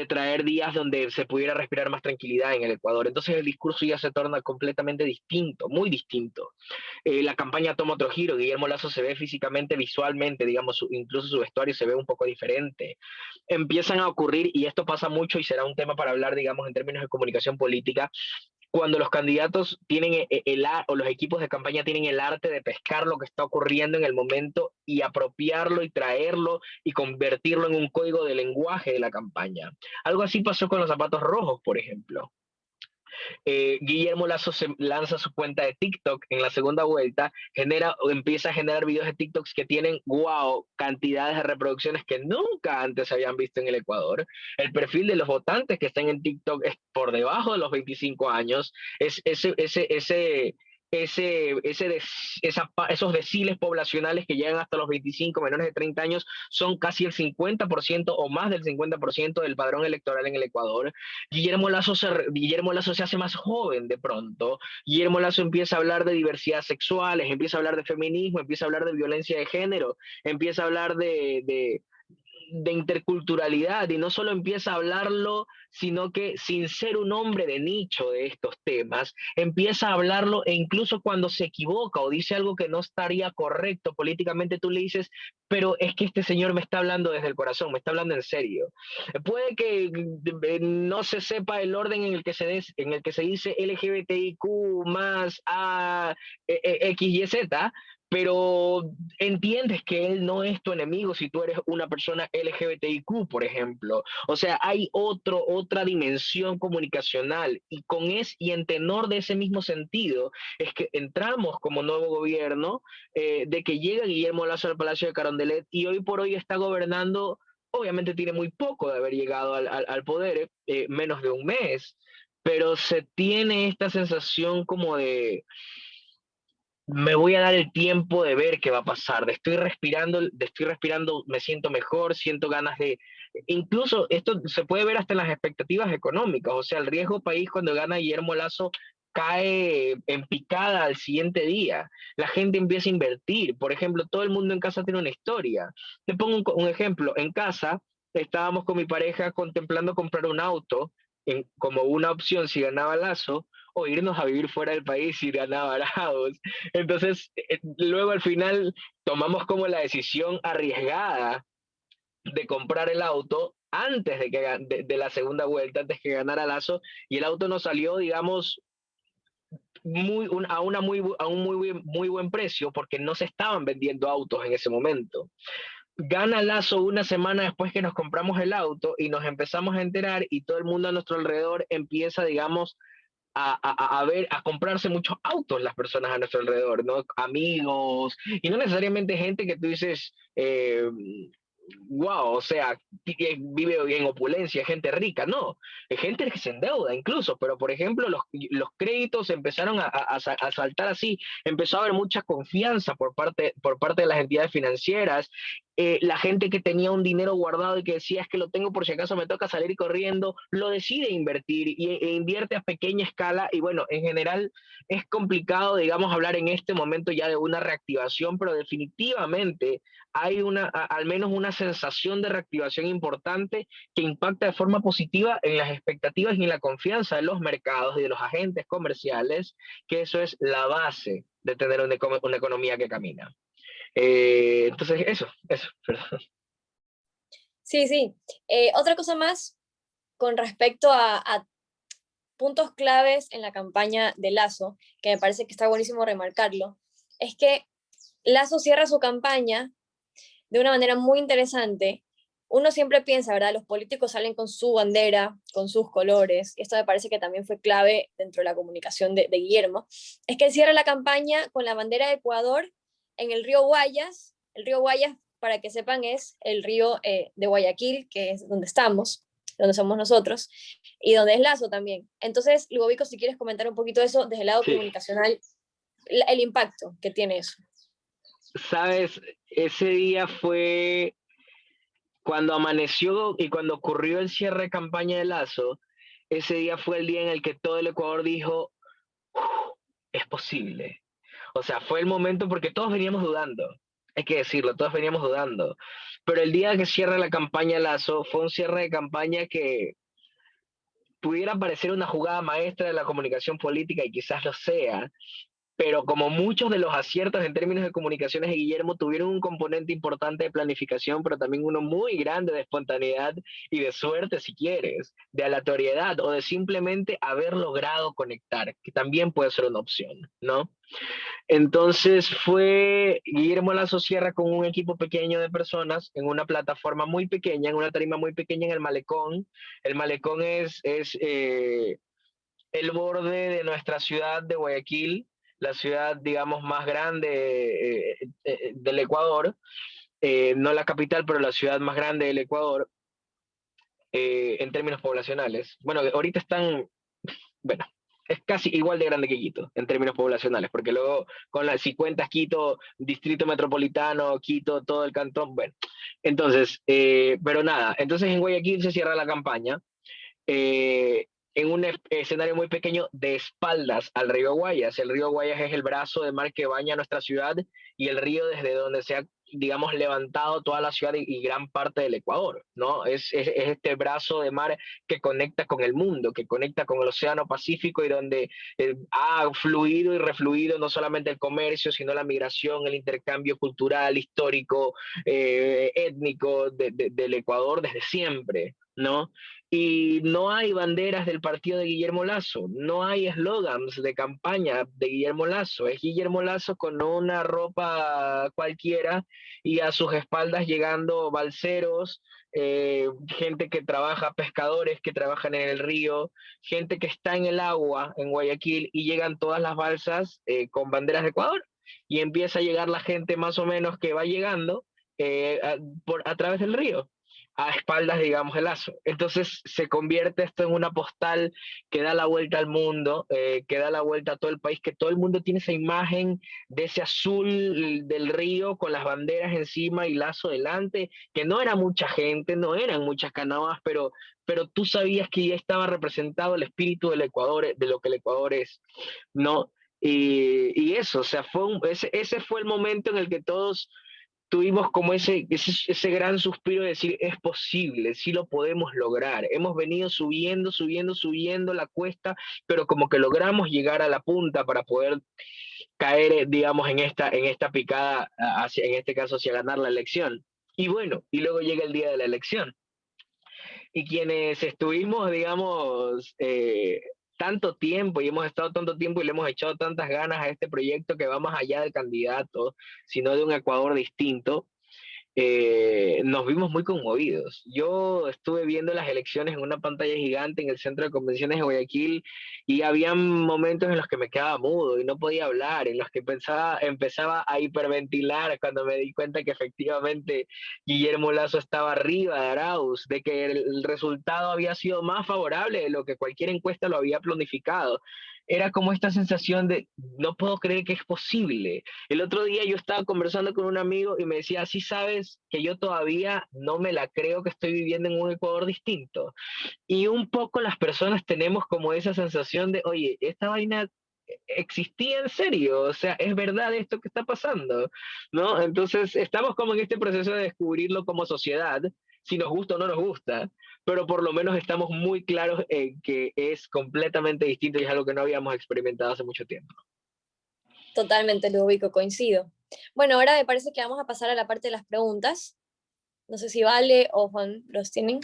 [SPEAKER 4] traer días donde se pudiera respirar más tranquilidad en el Ecuador. Entonces el discurso ya se torna completamente distinto, muy distinto. La campaña toma otro giro, Guillermo Lasso se ve físicamente, visualmente, digamos, incluso su vestuario se ve un poco diferente. Empiezan a ocurrir, y esto pasa mucho y será un tema para hablar, digamos, en términos de comunicación política, cuando los candidatos tienen o los equipos de campaña tienen el arte de pescar lo que está ocurriendo en el momento y apropiarlo y traerlo y convertirlo en un código de lenguaje de la campaña. Algo así pasó con los zapatos rojos, por ejemplo. Guillermo Lasso se lanza su cuenta de TikTok en la segunda vuelta, empieza a generar videos de TikToks que tienen, wow, cantidades de reproducciones que nunca antes se habían visto en el Ecuador. El perfil de los votantes que están en TikTok es por debajo de los 25 años, es esos deciles poblacionales que llegan hasta los 25, menores de 30 años, son casi el 50% o más del 50% del padrón electoral en el Ecuador. Guillermo Lasso se hace más joven de pronto. Guillermo Lasso empieza a hablar de diversidad sexuales, empieza a hablar de feminismo, empieza a hablar de violencia de género, empieza a hablar de interculturalidad, y no solo empieza a hablarlo, sino que sin ser un hombre de nicho de estos temas, empieza a hablarlo, e incluso cuando se equivoca o dice algo que no estaría correcto políticamente, tú le dices, pero es que este señor me está hablando desde el corazón, me está hablando en serio. Puede que no se sepa el orden en el que se dice LGBTIQ más A, X, Y, Z, pero entiendes que él no es tu enemigo si tú eres una persona LGBTIQ, por ejemplo. O sea, hay otra dimensión comunicacional, y en tenor de ese mismo sentido es que entramos como nuevo gobierno, de que llega Guillermo Lasso al Palacio de Carondelet y hoy por hoy está gobernando. Obviamente tiene muy poco de haber llegado al poder, menos de un mes, pero se tiene esta sensación como de me voy a dar el tiempo de ver qué va a pasar, estoy respirando, me siento mejor, siento ganas incluso esto se puede ver hasta en las expectativas económicas, o sea, el riesgo país cuando gana Guillermo Lasso cae en picada al siguiente día, la gente empieza a invertir, por ejemplo, todo el mundo en casa tiene una historia. Te pongo un ejemplo, en casa estábamos con mi pareja contemplando comprar un auto como una opción si ganaba Lasso, o irnos a vivir fuera del país si ganaba Arauz. Entonces, luego al final tomamos como la decisión arriesgada de comprar el auto antes de la segunda vuelta, antes que ganara Lasso, y el auto nos salió, digamos, a un muy buen precio, porque no se estaban vendiendo autos en ese momento. Gana Lasso una semana después que nos compramos el auto y nos empezamos a enterar, y todo el mundo a nuestro alrededor empieza, digamos, a comprarse muchos autos, las personas a nuestro alrededor, ¿no? Amigos, y no necesariamente gente que tú dices, wow, o sea, vive en opulencia, gente rica, no, gente que se endeuda incluso, pero por ejemplo los créditos empezaron a saltar así, empezó a haber mucha confianza por parte de las entidades financieras, la gente que tenía un dinero guardado y que decía es que lo tengo por si acaso me toca salir corriendo, lo decide invertir e invierte a pequeña escala, y bueno, en general es complicado, digamos, hablar en este momento ya de una reactivación, pero definitivamente hay al menos una sensación de reactivación importante que impacta de forma positiva en las expectativas y en la confianza de los mercados y de los agentes comerciales, que eso es la base de tener una economía que camina. Entonces, eso, perdón.
[SPEAKER 3] Sí, sí. Otra cosa más con respecto a puntos claves en la campaña de Lasso, que me parece que está buenísimo remarcarlo, es que Lasso cierra su campaña de una manera muy interesante. Uno siempre piensa, ¿verdad? Los políticos salen con su bandera, con sus colores, y esto me parece que también fue clave dentro de la comunicación de Guillermo, es que cierra la campaña con la bandera de Ecuador en el río Guayas. El río Guayas, para que sepan, es el río de Guayaquil, que es donde estamos, donde somos nosotros, y donde es Lasso también. Entonces, Ludovico, si quieres comentar un poquito eso desde el lado comunicacional, el impacto que tiene eso.
[SPEAKER 4] Sabes, ese día fue cuando amaneció y cuando ocurrió el cierre de campaña de Lasso, ese día fue el día en el que todo el Ecuador dijo, es posible, O sea, fue el momento porque todos veníamos dudando, hay que decirlo, todos veníamos dudando. Pero el día que cierra la campaña Lasso, fue un cierre de campaña que pudiera parecer una jugada maestra de la comunicación política, y quizás lo sea, pero como muchos de los aciertos en términos de comunicaciones de Guillermo tuvieron un componente importante de planificación, pero también uno muy grande de espontaneidad y de suerte, si quieres, de aleatoriedad o de simplemente haber logrado conectar, que también puede ser una opción, ¿no? Entonces fue Guillermo Lasso cierra con un equipo pequeño de personas en una plataforma muy pequeña, en una tarima muy pequeña en el Malecón. El Malecón es el borde de nuestra ciudad de Guayaquil, la ciudad, digamos, más grande del Ecuador, no la capital, pero la ciudad más grande del Ecuador en términos poblacionales. Bueno, ahorita están, bueno, es casi igual de grande que Quito en términos poblacionales, porque luego si cuentas Quito, distrito metropolitano, Quito, todo el cantón, bueno. Entonces, pero nada, entonces en Guayaquil se cierra la campaña. En un escenario muy pequeño de espaldas al río Guayas. El río Guayas es el brazo de mar que baña nuestra ciudad y el río desde donde se ha, digamos, levantado toda la ciudad y gran parte del Ecuador, ¿no? Es este brazo de mar que conecta con el mundo, que conecta con el Océano Pacífico y donde ha fluido y refluido no solamente el comercio, sino la migración, el intercambio cultural, histórico, étnico del Ecuador desde siempre, ¿no? Y no hay banderas del partido de Guillermo Lasso, no hay eslogans de campaña de Guillermo Lasso, es Guillermo Lasso con una ropa cualquiera y a sus espaldas llegando balseros, gente que trabaja, pescadores que trabajan en el río, gente que está en el agua en Guayaquil y llegan todas las balsas con banderas de Ecuador y empieza a llegar la gente más o menos que va llegando a través del río a espaldas, digamos, del Lazo. Entonces se convierte esto en una postal que da la vuelta al mundo, que da la vuelta a todo el país, que todo el mundo tiene esa imagen de ese azul del río con las banderas encima y Lazo delante, que no era mucha gente, no eran muchas canoas, pero tú sabías que ya estaba representado el espíritu del Ecuador, de lo que el Ecuador es, ¿no? Y eso, o sea, ese fue el momento en el que todos tuvimos como ese gran suspiro de decir, es posible, sí lo podemos lograr. Hemos venido subiendo, subiendo, subiendo la cuesta, pero como que logramos llegar a la punta para poder caer, digamos, en esta picada, en este caso, hacia ganar la elección. Y bueno, y luego llega el día de la elección. Y quienes estuvimos, digamos, tanto tiempo y hemos estado tanto tiempo y le hemos echado tantas ganas a este proyecto que va más allá del candidato, sino de un Ecuador distinto, nos vimos muy conmovidos. Yo estuve viendo las elecciones en una pantalla gigante en el centro de convenciones de Guayaquil y había momentos en los que me quedaba mudo y no podía hablar, en los que empezaba a hiperventilar cuando me di cuenta que efectivamente Guillermo Lasso estaba arriba de Arauz, de que el resultado había sido más favorable de lo que cualquier encuesta lo había planificado. Era como esta sensación de no puedo creer que es posible. El otro día yo estaba conversando con un amigo y me decía, sí sabes que yo todavía no me la creo que estoy viviendo en un Ecuador distinto. Y un poco las personas tenemos como esa sensación de, oye, esta vaina existía en serio, o sea, es verdad esto que está pasando, ¿no? Entonces estamos como en este proceso de descubrirlo como sociedad, si nos gusta o no nos gusta, pero por lo menos estamos muy claros en que es completamente distinto y es algo que no habíamos experimentado hace mucho tiempo.
[SPEAKER 3] Totalmente, Ludovico, coincido. Bueno, ahora me parece que vamos a pasar a la parte de las preguntas. No sé si Vale o Juan los tienen.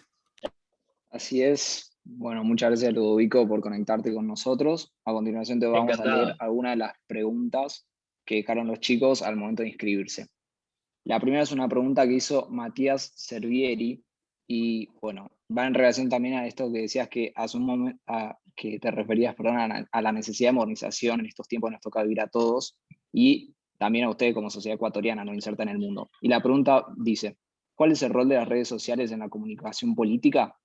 [SPEAKER 5] Así es. Bueno, muchas gracias, Ludovico, por conectarte con nosotros. A continuación te vamos a leer algunas de las preguntas que dejaron los chicos al momento de inscribirse. La primera es una pregunta que hizo Matías Servieri y, bueno, va en relación también a esto que decías que hace un momento, que te referías, perdón, a la necesidad de modernización en estos tiempos nos toca vivir a todos y también a ustedes como sociedad ecuatoriana, no inserta en el mundo. Y la pregunta dice, ¿cuál es el rol de las redes sociales en la comunicación política?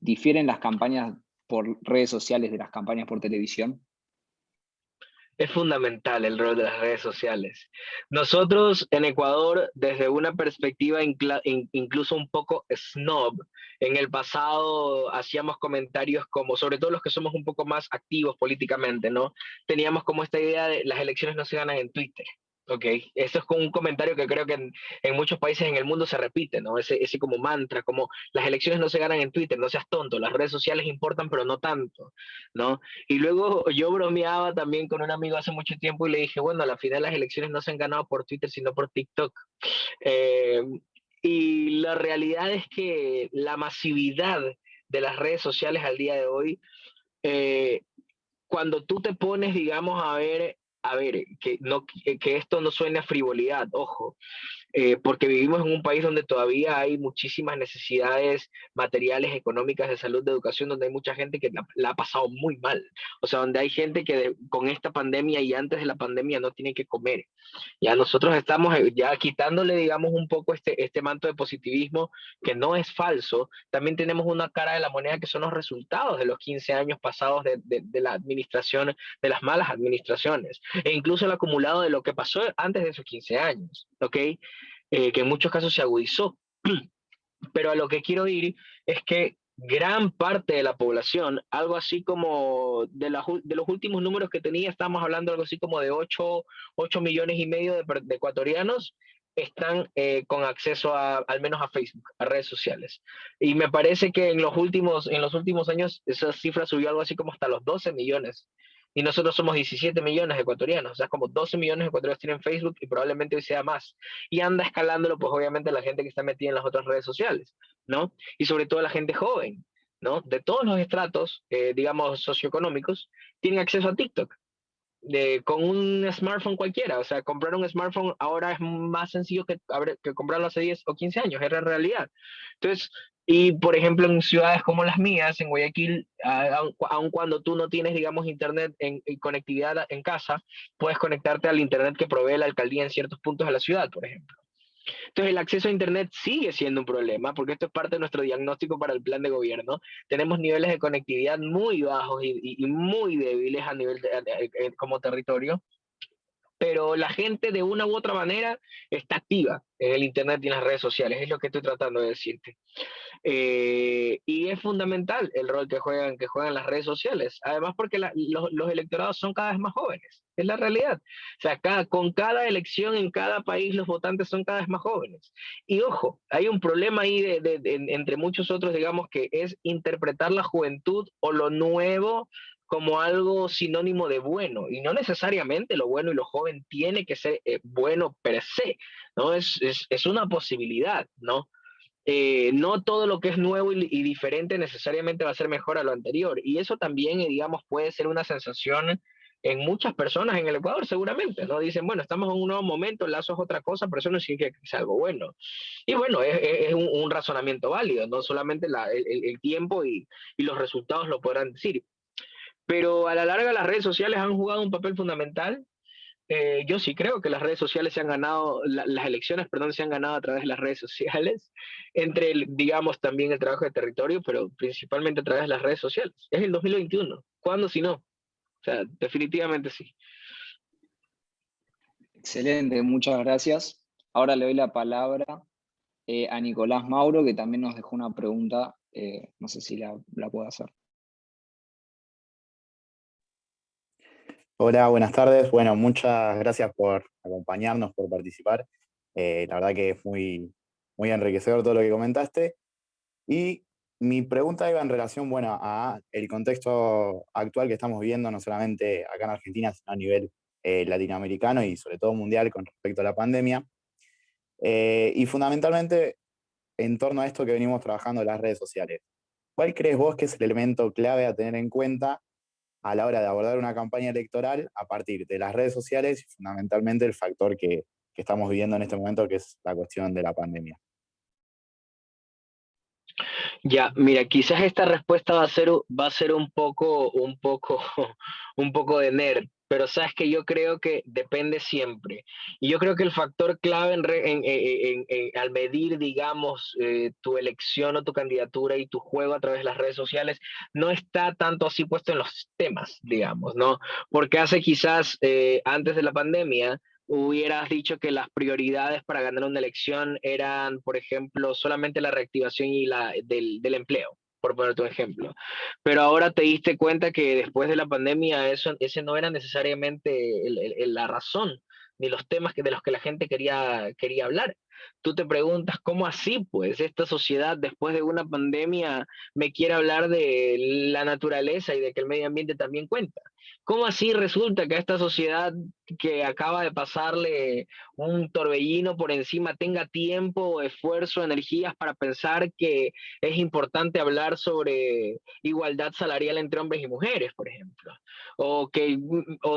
[SPEAKER 5] ¿Difieren las campañas por redes sociales de las campañas por televisión?
[SPEAKER 4] Es fundamental el rol de las redes sociales. Nosotros en Ecuador, desde una perspectiva incluso un poco snob, en el pasado hacíamos comentarios como, sobre todo los que somos un poco más activos políticamente, ¿no? Teníamos como esta idea de las elecciones no se ganan en Twitter. Ok, eso es como un comentario que creo que en muchos países en el mundo se repite, ¿no? Ese como mantra, como las elecciones no se ganan en Twitter, no seas tonto, las redes sociales importan, pero no tanto, ¿no? Y luego yo bromeaba también con un amigo hace mucho tiempo y le dije, bueno, a la final las elecciones no se han ganado por Twitter, sino por TikTok. Eh, y la realidad es que la masividad de las redes sociales al día de hoy, eh, cuando tú te pones, digamos, a ver, que esto no suene a frivolidad, ojo, porque vivimos en un país donde todavía hay muchísimas necesidades materiales, económicas, de salud, de educación, donde hay mucha gente que la ha pasado muy mal. O sea, donde hay gente que con esta pandemia y antes de la pandemia no tiene que comer. Ya nosotros estamos ya quitándole, digamos, un poco este manto de positivismo que no es falso. También tenemos una cara de la moneda que son los resultados de los 15 años pasados de la administración, de las malas administraciones, e incluso el acumulado de lo que pasó antes de esos 15 años, ¿ok? Que en muchos casos se agudizó. Pero a lo que quiero ir es que gran parte de la población, algo así como de los últimos números que tenía, estamos hablando algo así como de 8 millones y medio de ecuatorianos, están con acceso al menos a Facebook, a redes sociales. Y me parece que en los últimos años esa cifra subió algo así como hasta los 12 millones. Y nosotros somos 17 millones de ecuatorianos, o sea, como 12 millones de ecuatorianos tienen Facebook y probablemente hoy sea más. Y anda escalándolo, pues obviamente la gente que está metida en las otras redes sociales, ¿no? Y sobre todo la gente joven, ¿no? De todos los estratos, digamos, socioeconómicos, tienen acceso a TikTok. Con un smartphone cualquiera, o sea, comprar un smartphone ahora es más sencillo que comprarlo hace 10 o 15 años, es la realidad. Entonces, y por ejemplo, en ciudades como las mías, en Guayaquil, aun cuando tú no tienes, digamos, internet en conectividad en casa, puedes conectarte al internet que provee la alcaldía en ciertos puntos de la ciudad, por ejemplo. Entonces, el acceso a Internet sigue siendo un problema, porque esto es parte de nuestro diagnóstico para el plan de gobierno. Tenemos niveles de conectividad muy bajos y muy débiles a nivel como territorio, pero la gente de una u otra manera está activa en el Internet y en las redes sociales, es lo que estoy tratando de decirte. Y es fundamental el rol que juegan las redes sociales, además porque los electorados son cada vez más jóvenes, es la realidad. O sea, con cada elección en cada país los votantes son cada vez más jóvenes. Y ojo, hay un problema ahí entre muchos otros, digamos, que es interpretar la juventud o lo nuevo como algo sinónimo de bueno, y no necesariamente lo bueno y lo joven tiene que ser bueno per se, ¿no? Es una posibilidad, ¿no? No todo lo que es nuevo y diferente necesariamente va a ser mejor a lo anterior. Y eso también, digamos, puede ser una sensación en muchas personas en el Ecuador, seguramente, ¿no? Dicen, bueno, estamos en un nuevo momento, el lazo es otra cosa, pero eso no significa que sea algo bueno. Y bueno, es un razonamiento válido, no solamente el tiempo y los resultados lo podrán decir. Pero a la larga las redes sociales han jugado un papel fundamental. Yo sí creo que las redes sociales se han ganado, las elecciones, perdón, se han ganado a través de las redes sociales, digamos, también el trabajo de territorio, pero principalmente a través de las redes sociales. Es el 2021. ¿Cuándo si no? O sea, definitivamente sí.
[SPEAKER 5] Excelente, muchas gracias. Ahora le doy la palabra a Nicolás Mauro, que también nos dejó una pregunta, no sé si la puedo hacer.
[SPEAKER 6] Hola, buenas tardes. Bueno, muchas gracias por acompañarnos, por participar. La verdad que es muy, muy enriquecedor todo lo que comentaste. Y mi pregunta iba en relación, bueno, a el contexto actual que estamos viviendo, no solamente acá en Argentina, sino a nivel latinoamericano y sobre todo mundial con respecto a la pandemia. Y fundamentalmente en torno a esto que venimos trabajando en las redes sociales. ¿Cuál crees vos que es el elemento clave a tener en cuenta a la hora de abordar una campaña electoral a partir de las redes sociales y fundamentalmente el factor que estamos viviendo en este momento, que es la cuestión de la pandemia?
[SPEAKER 4] Ya, mira, quizás esta respuesta va a ser un poco, un poco de nerd, pero sabes que yo creo que depende siempre. Y yo creo que el factor clave al medir, digamos, tu elección o tu candidatura y tu juego a través de las redes sociales no está tanto así puesto en los temas, digamos, ¿no? Porque hace quizás antes de la pandemia hubieras dicho que las prioridades para ganar una elección eran, por ejemplo, solamente la reactivación y del empleo, por ponerte un ejemplo. Pero ahora te diste cuenta que después de la pandemia ese no era necesariamente la razón, ni los temas de los que la gente quería hablar. Tú te preguntas, ¿cómo así? Pues esta sociedad después de una pandemia me quiere hablar de la naturaleza y de que el medio ambiente también cuenta. ¿Cómo así resulta que esta sociedad que acaba de pasarle un torbellino por encima tenga tiempo, esfuerzo, energías para pensar que es importante hablar sobre igualdad salarial entre hombres y mujeres, por ejemplo, o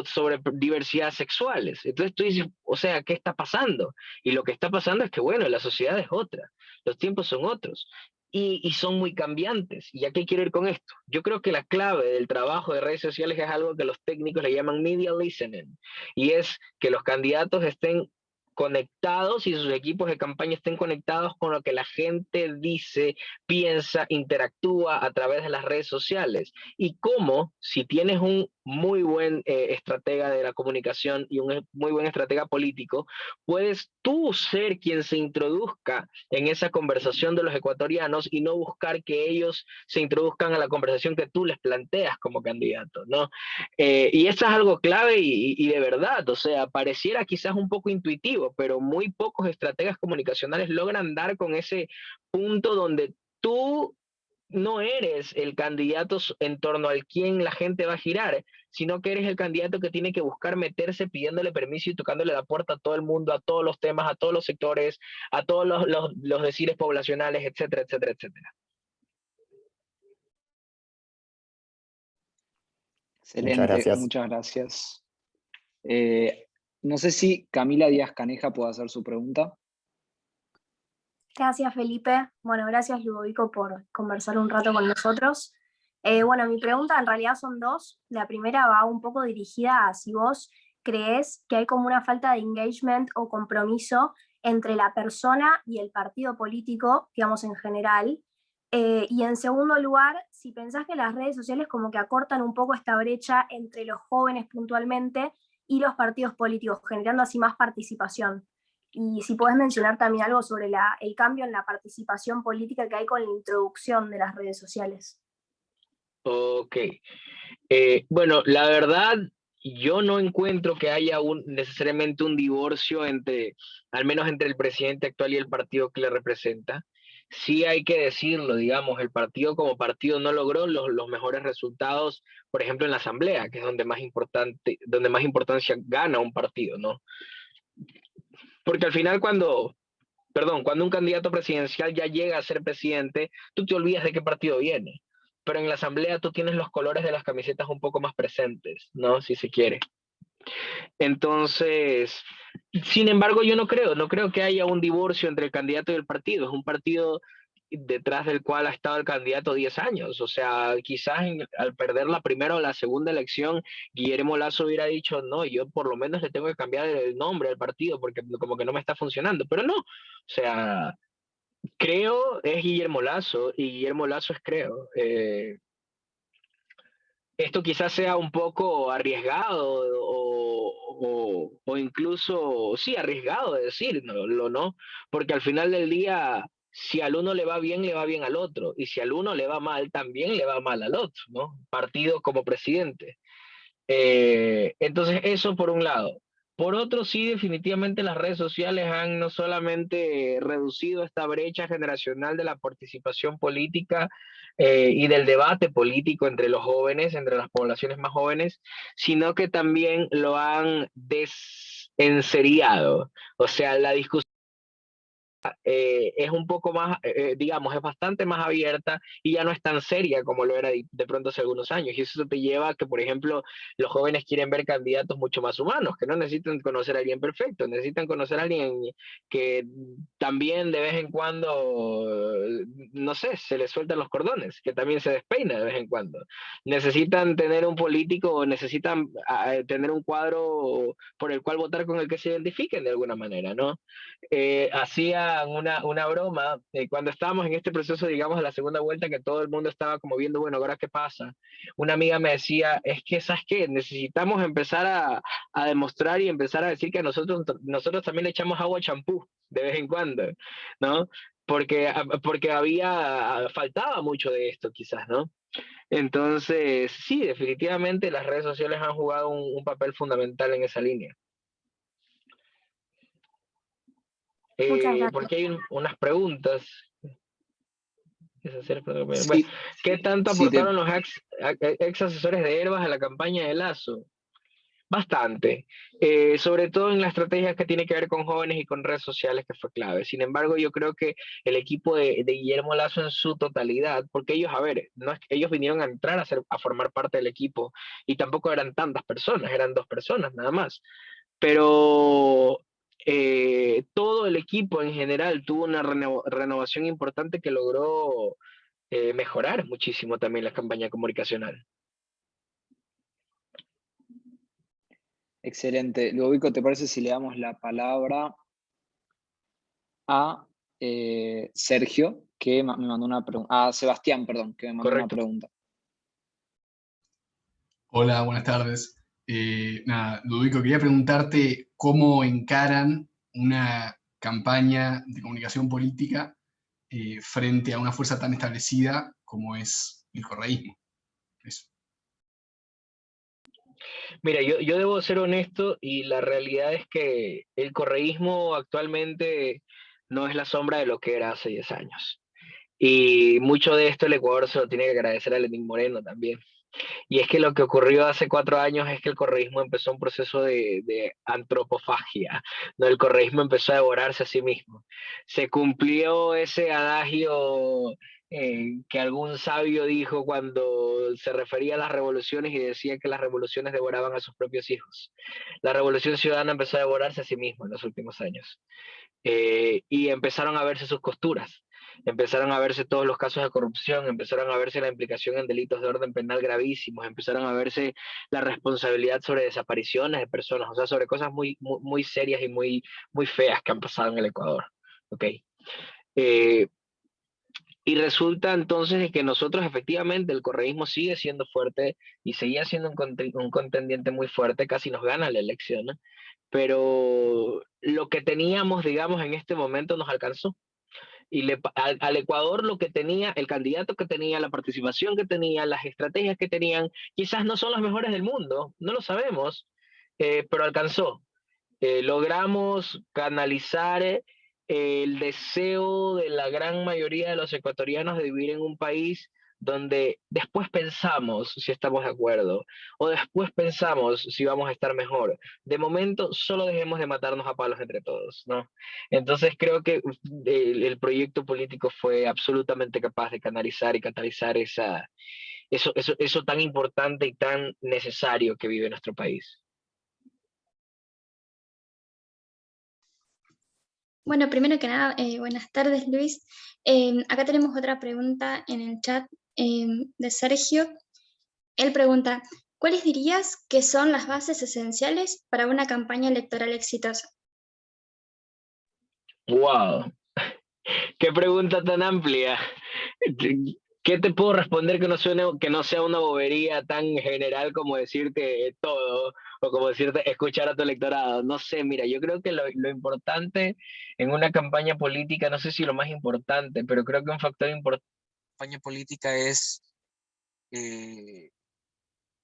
[SPEAKER 4] sobre diversidad sexuales? Entonces tú dices, o sea, ¿qué está pasando? Y lo que está pasando es que, bueno, la sociedad es otra, los tiempos son otros. Y son muy cambiantes. ¿Y a qué quiero ir con esto? Yo creo que la clave del trabajo de redes sociales es algo que los técnicos le llaman media listening, y es que los candidatos estén conectados y sus equipos de campaña estén conectados con lo que la gente dice, piensa, interactúa a través de las redes sociales. Y cómo, si tienes un muy buen estratega de la comunicación y un muy buen estratega político, puedes tú ser quien se introduzca en esa conversación de los ecuatorianos y no buscar que ellos se introduzcan a la conversación que tú les planteas como candidato, ¿no? Y esto es algo clave y de verdad, o sea, pareciera quizás un poco intuitivo, pero muy pocos estrategas comunicacionales logran dar con ese punto donde tú no eres el candidato en torno al quien la gente va a girar, sino que eres el candidato que tiene que buscar meterse pidiéndole permiso y tocándole la puerta a todo el mundo, a todos los temas, a todos los sectores, a todos los decires poblacionales, etcétera, etcétera, etcétera.
[SPEAKER 5] Excelente, muchas gracias. No sé si Camila Díaz Caneja puede hacer su pregunta.
[SPEAKER 7] Gracias, Felipe. Bueno, gracias, Ludovico, por conversar un rato con nosotros. Bueno, mi pregunta en realidad son dos. La primera va un poco dirigida a si vos crees que hay como una falta de engagement o compromiso entre la persona y el partido político, digamos en general. Y en segundo lugar, si pensás que las redes sociales como que acortan un poco esta brecha entre los jóvenes puntualmente y los partidos políticos, generando así más participación. Y si podés mencionar también algo sobre el cambio en la participación política que hay con la introducción de las redes sociales.
[SPEAKER 4] Ok. Bueno, la verdad, yo no encuentro que haya necesariamente un divorcio al menos entre el presidente actual y el partido que le representa. Sí hay que decirlo, digamos, el partido como partido no logró los mejores resultados, por ejemplo, en la asamblea, que es donde más importancia gana un partido, ¿no? Porque al final cuando un candidato presidencial ya llega a ser presidente, tú te olvidas de qué partido viene. Pero en la asamblea tú tienes los colores de las camisetas un poco más presentes, ¿no? Si se quiere. Entonces, sin embargo, yo no creo que haya un divorcio entre el candidato y el partido. Es un partido detrás del cual ha estado el candidato 10 años. O sea, quizás al perder la primera o la segunda elección, Guillermo Lasso hubiera dicho, no, yo por lo menos le tengo que cambiar el nombre al partido porque como que no me está funcionando. Pero no, o sea, creo es Guillermo Lasso y Guillermo Lasso es creo. Esto quizás sea un poco arriesgado o incluso, sí, arriesgado de decir, ¿no? Porque al final del día, si al uno le va bien al otro, y si al uno le va mal, también le va mal al otro, ¿no? Partido como presidente. Entonces, eso por un lado. Por otro, sí, definitivamente las redes sociales han no solamente reducido esta brecha generacional de la participación política y del debate político entre los jóvenes, entre las poblaciones más jóvenes, sino que también lo han desenseriado. O sea, la discusión es un poco más, digamos, es bastante más abierta y ya no es tan seria como lo era de pronto hace algunos años. Y eso te lleva a que, por ejemplo, los jóvenes quieren ver candidatos mucho más humanos, que no necesitan conocer a alguien perfecto, necesitan conocer a alguien que también de vez en cuando, no sé, se les sueltan los cordones, que también se despeina de vez en cuando. Necesitan tener un político, necesitan tener un cuadro por el cual votar con el que se identifiquen de alguna manera, ¿no? Hacían una broma cuando estábamos en este proceso, digamos, de la segunda vuelta, que todo el mundo estaba como viendo, bueno, ahora qué pasa. Una amiga me decía, es que, ¿sabes qué? Necesitamos empezar a demostrar y empezar a decir que nosotros también le echamos agua a champú de vez en cuando, ¿no? Porque faltaba mucho de esto quizás, ¿no? Entonces, sí, definitivamente las redes sociales han jugado un papel fundamental en esa línea.
[SPEAKER 7] Muchas gracias.
[SPEAKER 4] Porque hay unas preguntas.
[SPEAKER 5] Sí,
[SPEAKER 4] ¿Qué tanto
[SPEAKER 5] sí,
[SPEAKER 4] aportaron los ex asesores de Herbas a la campaña de Lazo? Bastante, sobre todo en la estrategia que tiene que ver con jóvenes y con redes sociales, que fue clave. Sin embargo, yo creo que el equipo de Guillermo Lazo en su totalidad, porque ellos, a ver, no es que ellos vinieron a entrar a formar parte del equipo y tampoco eran tantas personas, eran 2 personas nada más. Pero todo el equipo en general tuvo una renovación importante que logró mejorar muchísimo también la campaña comunicacional.
[SPEAKER 5] excelente. Ludovico, ¿te parece si le damos la palabra a Sergio, que me mandó una pregunta? A Sebastián, perdón, que me mandó una pregunta.
[SPEAKER 8] Hola, buenas tardes. Nada, Ludovico, quería preguntarte cómo encaran una campaña de comunicación política frente a una fuerza tan establecida como es el correísmo. Eso.
[SPEAKER 4] Mira, yo debo ser honesto y la realidad es que el correísmo actualmente no es la sombra de lo que era hace 10 años. Y mucho de esto el Ecuador se lo tiene que agradecer a Lenín Moreno también. Y es que lo que ocurrió hace 4 años es que el correísmo empezó un proceso de antropofagia, ¿no? El correísmo empezó a devorarse a sí mismo. Se cumplió ese adagio que algún sabio dijo cuando se refería a las revoluciones y decía que las revoluciones devoraban a sus propios hijos. La revolución ciudadana empezó a devorarse a sí misma en los últimos años. Y empezaron a verse sus costuras, empezaron a verse todos los casos de corrupción, empezaron a verse la implicación en delitos de orden penal gravísimos, empezaron a verse la responsabilidad sobre desapariciones de personas, o sea, sobre cosas muy serias y muy feas que han pasado en el Ecuador. ¿Okay? Y resulta entonces de que nosotros efectivamente el correísmo sigue siendo fuerte y seguía siendo un contendiente muy fuerte, casi nos gana la elección, ¿no? Pero lo que teníamos, digamos, en este momento nos alcanzó. Y al Ecuador lo que tenía, el candidato que tenía, la participación que tenía, las estrategias que tenían, quizás no son las mejores del mundo, no lo sabemos, pero alcanzó. Logramos canalizar el deseo de la gran mayoría de los ecuatorianos de vivir en un país donde después pensamos si estamos de acuerdo o después pensamos si vamos a estar mejor. De momento solo dejemos de matarnos a palos entre todos, ¿no? Entonces creo que el proyecto político fue absolutamente capaz de canalizar y catalizar eso tan importante y tan necesario que vive nuestro país.
[SPEAKER 9] Bueno, primero que nada, buenas tardes, Luis. Acá tenemos otra pregunta en el chat de Sergio. Él pregunta, ¿cuáles dirías que son las bases esenciales para una campaña electoral exitosa?
[SPEAKER 4] ¡Wow! ¡Qué pregunta tan amplia! ¿Qué te puedo responder que no sea una bobería tan general como decirte todo o como decirte escuchar a tu electorado? No sé, mira, yo creo que lo importante en una campaña política, no sé si lo más importante, pero creo que un factor importante en una campaña política es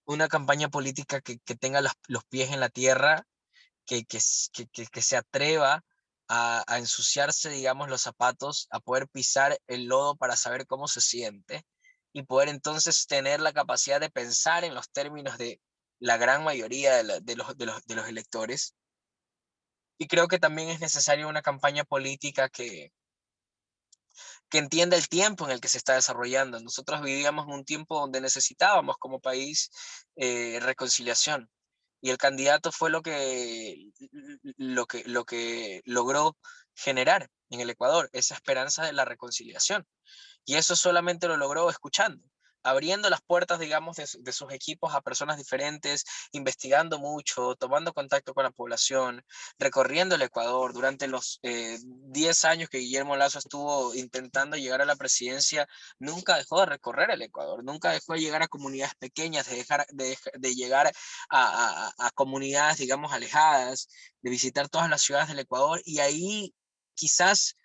[SPEAKER 4] una campaña política que tenga los pies en la tierra, que se atreva a ensuciarse, digamos, los zapatos, a poder pisar el lodo para saber cómo se siente y poder entonces tener la capacidad de pensar en los términos de la gran mayoría de los electores
[SPEAKER 10] Y creo que también es necesaria una campaña política que entienda el tiempo en el que se está desarrollando. Nosotros vivíamos un tiempo donde necesitábamos como país reconciliación. Y el candidato fue lo que logró generar en el Ecuador, esa esperanza de la reconciliación. Y eso solamente lo logró escuchando, abriendo las puertas, digamos, de sus equipos a personas diferentes, investigando mucho, tomando contacto con la población, recorriendo el Ecuador. Durante los 10 años que Guillermo Lasso estuvo intentando llegar a la presidencia, nunca dejó de recorrer el Ecuador, nunca dejó de llegar a comunidades pequeñas, de llegar a comunidades, digamos, alejadas, de visitar todas las ciudades del Ecuador, y ahí quizás